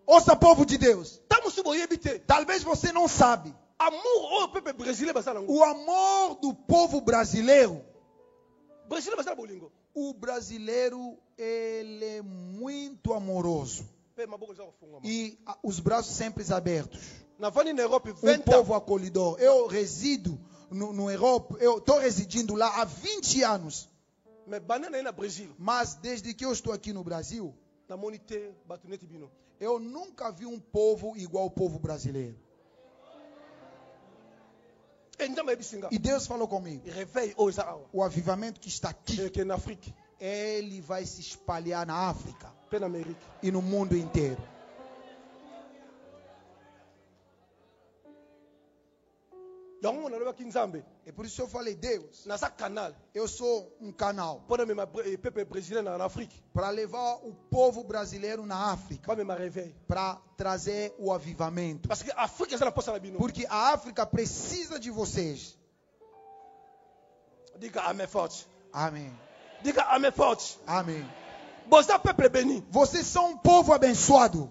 Ouça, povo de Deus. Talvez você não sabe. O amor do povo brasileiro. O brasileiro, ele é muito amoroso. E os braços sempre abertos. Um povo acolhedor. Eu resido no Europa. Eu estou residindo lá há 20 anos. Mas desde que eu estou aqui no Brasil, eu nunca vi um povo igual ao povo brasileiro. E Deus falou comigo. O avivamento que está aqui, ele vai se espalhar na África e no mundo inteiro. É por isso que eu falei, Deus, eu sou um canal para levar o povo brasileiro na África, para trazer o avivamento. Porque a África precisa de vocês. Diga amém forte. Amém. Diga amém forte. Amém. Vocês são um povo abençoado.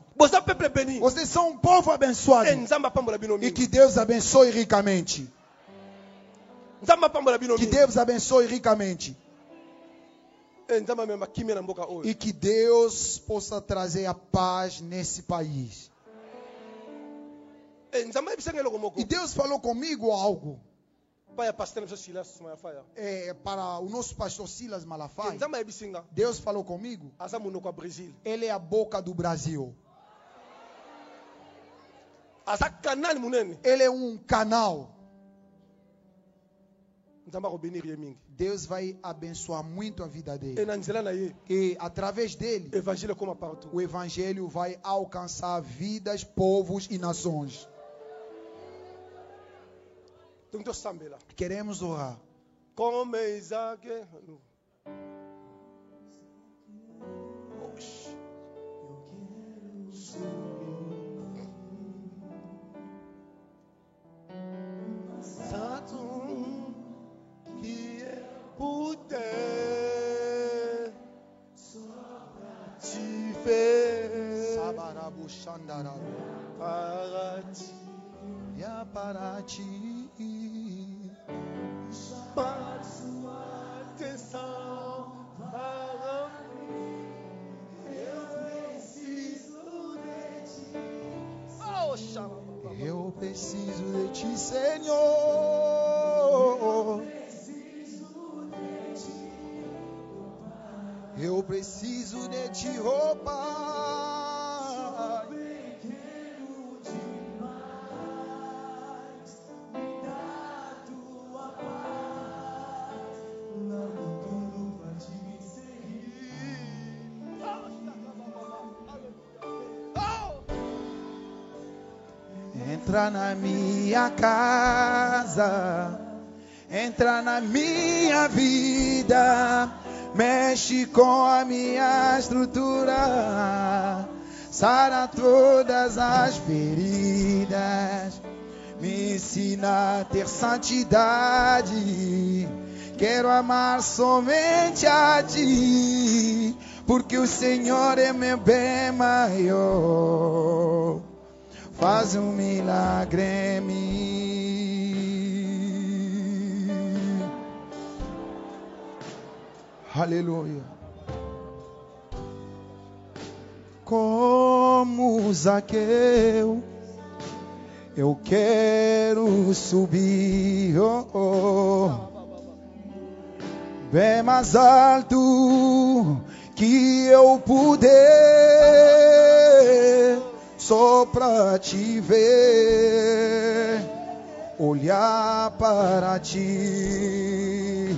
Vocês são um povo abençoado. E que Deus abençoe ricamente. Que Deus abençoe ricamente. E que Deus possa trazer a paz nesse país. E Deus falou comigo algo. Para o nosso pastor Silas Malafaia, Deus falou comigo. Ele é a boca do Brasil. Ele é um canal. Deus vai abençoar muito a vida dele. E através dele, o evangelho vai alcançar vidas, povos e nações. Queremos orar. Como Isaac. Santo que eu puder só pra te ver. Para ti. Para ti. Para sua atenção para mim, eu preciso de ti. Eu preciso de ti, Senhor. Eu preciso de ti, roupa. Entra na minha casa, entra na minha vida, mexe com a minha estrutura, sara todas as feridas, me ensina a ter santidade, quero amar somente a ti, porque o Senhor é meu bem maior. Faz um milagre em mim. Aleluia. Como Zaqueu, eu quero subir bem mais alto que eu puder. Só pra te ver, olhar para ti,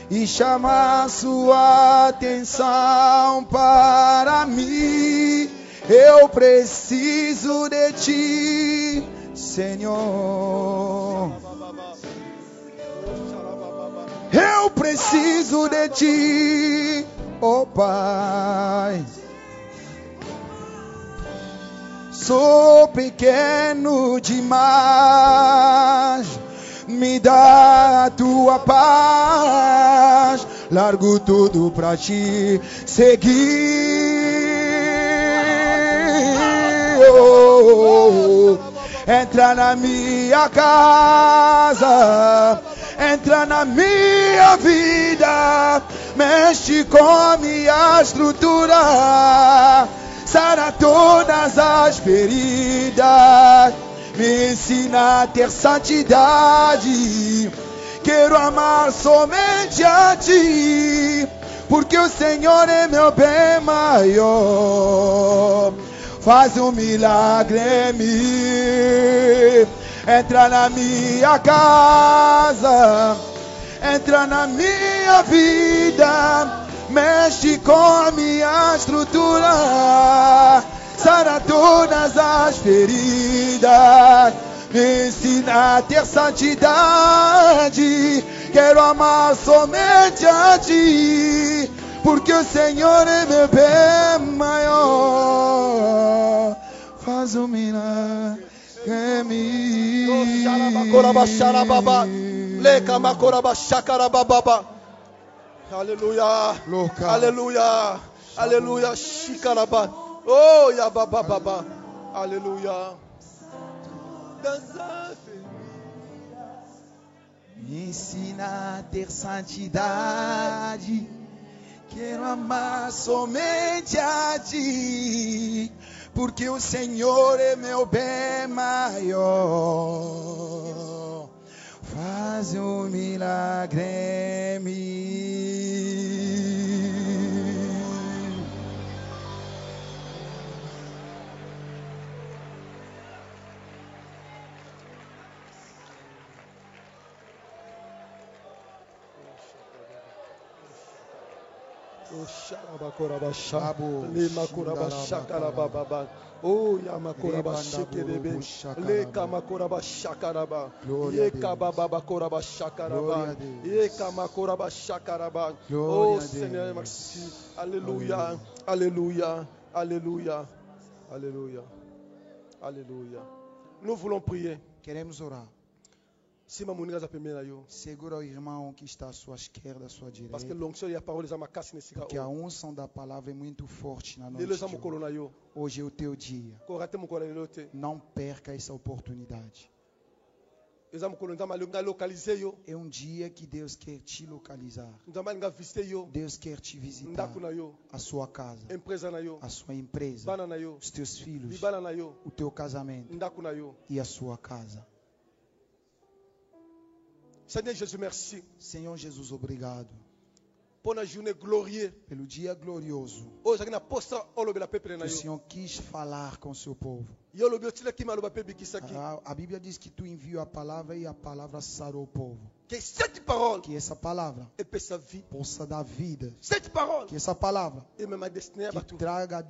e chamar sua atenção para mim. Eu preciso de ti, Senhor. Eu eu preciso de ti, oh Pai. Sou pequeno demais, me dá a tua paz, largo tudo pra te seguir. Entra na minha casa, entra na minha vida, mexe com a minha estrutura, sara todas as feridas, me ensina a ter santidade. Quero amar somente a ti, porque o Senhor é meu bem maior. Faz um milagre em mim. Entra na minha casa, entra na minha vida, mexe com a minha estrutura, sara todas as feridas, me ensina a ter santidade. Quero amar somente a ti, porque o Senhor é meu bem maior. Faz um milagre em mim. Aleluia, aleluia, aleluia, shikaraba. Oh, ya baba baba, aleluia. Me ensina a ter santidade. Quero amar somente a ti, porque o Senhor é meu bem maior. Faz um milagre em mim. Oh, oh, Yamakoraba Shekerebe, Leka Makoraba Shakaraba, Yeka Baba Koraba Shakaraba, Yeka Makoraba Shakaraba. Oh Seigneur, merci. Alléluia, Alléluia, Alléluia, Alléluia, Alléluia. Nous voulons prier. Queremos orar. Segura o irmão que está à sua esquerda, à sua direita. Porque a unção da palavra é muito forte na noite de hoje. Hoje é o teu dia. Não perca essa oportunidade. É um dia que Deus quer te localizar. Deus quer te visitar. A sua casa, a sua empresa, os teus filhos, o teu casamento e a sua casa. Seigneur Jésus, merci. Senhor Jesus, obrigado. Pelo dia glorioso. O Senhor quis falar com o seu povo. A Bíblia diz que tu enviou a palavra e a palavra sarou o povo. Que essa palavra possa dar vida. Que essa palavra que traga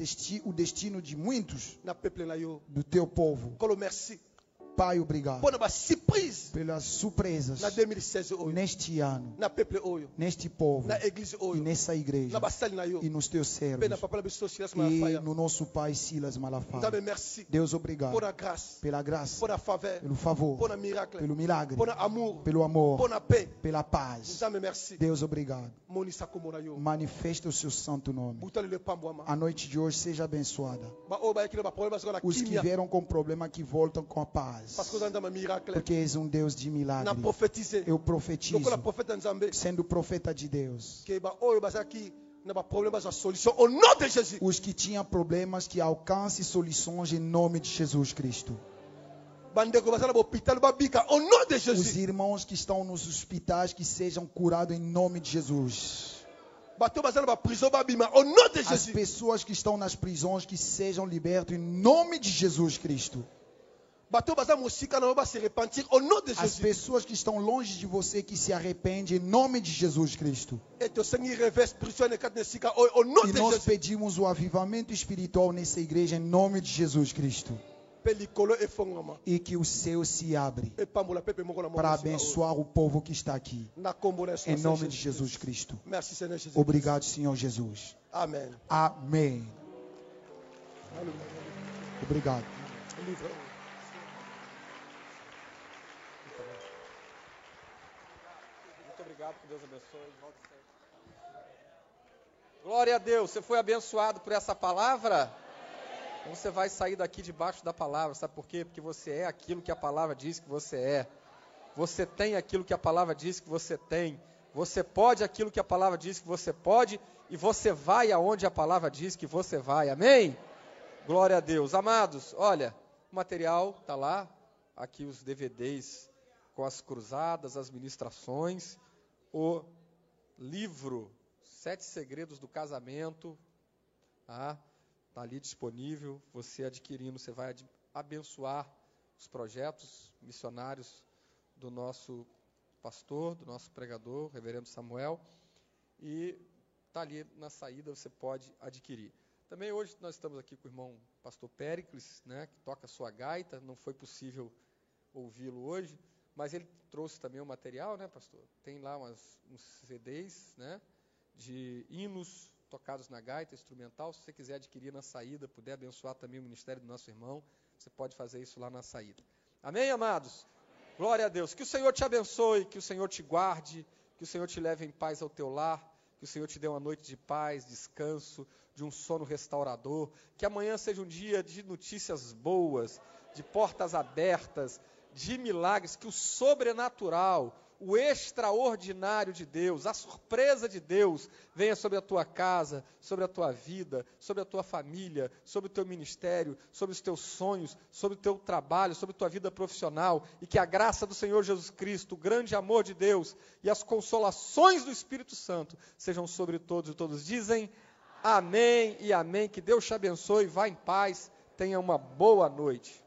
o destino de muitos do teu povo. Pai, obrigado pelas surpresas neste ano, neste povo e nessa igreja e nos teus servos e no nosso pai Silas Malafaia. Deus, obrigado pela graça, pelo favor, pelo milagre, pelo amor, pela paz. Deus, obrigado. Manifesta o seu santo nome. A noite de hoje seja abençoada. Os que vieram com problema que voltam com a paz. Porque és um Deus de milagre. Eu profetizo, sendo profeta de Deus, os que tinham problemas que alcancem soluções em nome de Jesus Cristo. Os irmãos que estão nos hospitais que sejam curados em nome de Jesus. As pessoas que estão nas prisões que sejam libertas em nome de Jesus Cristo. As pessoas que estão longe de você que se arrependem em nome de Jesus Cristo. E nós pedimos o avivamento espiritual nessa igreja em nome de Jesus Cristo. e que o céu se abre para abençoar o povo que está aqui. Em nome de Jesus Cristo. Obrigado, Senhor Jesus. Amém. Amém. Obrigado. Muito obrigado, que Deus abençoe. Glória a Deus. Você foi abençoado por essa palavra? Então você vai sair daqui debaixo da palavra. Sabe por quê? Porque você é aquilo que a palavra diz que você é. Você tem aquilo que a palavra diz que você tem. Você pode aquilo que a palavra diz que você pode. E você vai aonde a palavra diz que você vai. Amém? Glória a Deus. Amados, olha, o material está lá. Aqui os DVDs com as cruzadas, as ministrações. O livro 7 Segredos do Casamento. Está ali disponível. Você adquirindo, você vai abençoar os projetos missionários do nosso pastor, do nosso pregador, reverendo Samuel. E está ali na saída, você pode adquirir. Também hoje nós estamos aqui com o irmão pastor Péricles, né, que toca a sua gaita. Não foi possível ouvi-lo hoje, mas ele trouxe também o material, né, pastor? Tem lá uns CDs, né, de hinos tocados na gaita instrumental. Se você quiser adquirir na saída, puder abençoar também o ministério do nosso irmão, você pode fazer isso lá na saída. Amém, amados? Glória a Deus. Que o Senhor te abençoe, que o Senhor te guarde, que o Senhor te leve em paz ao teu lar, que o Senhor te dê uma noite de paz, descanso, de um sono restaurador, que amanhã seja um dia de notícias boas, de portas abertas, de milagres, que o sobrenatural, o extraordinário de Deus, a surpresa de Deus venha sobre a tua casa, sobre a tua vida, sobre a tua família, sobre o teu ministério, sobre os teus sonhos, sobre o teu trabalho, sobre a tua vida profissional, e que a graça do Senhor Jesus Cristo, o grande amor de Deus e as consolações do Espírito Santo sejam sobre todos, e todos dizem amém e amém. Que Deus te abençoe, vá em paz, tenha uma boa noite.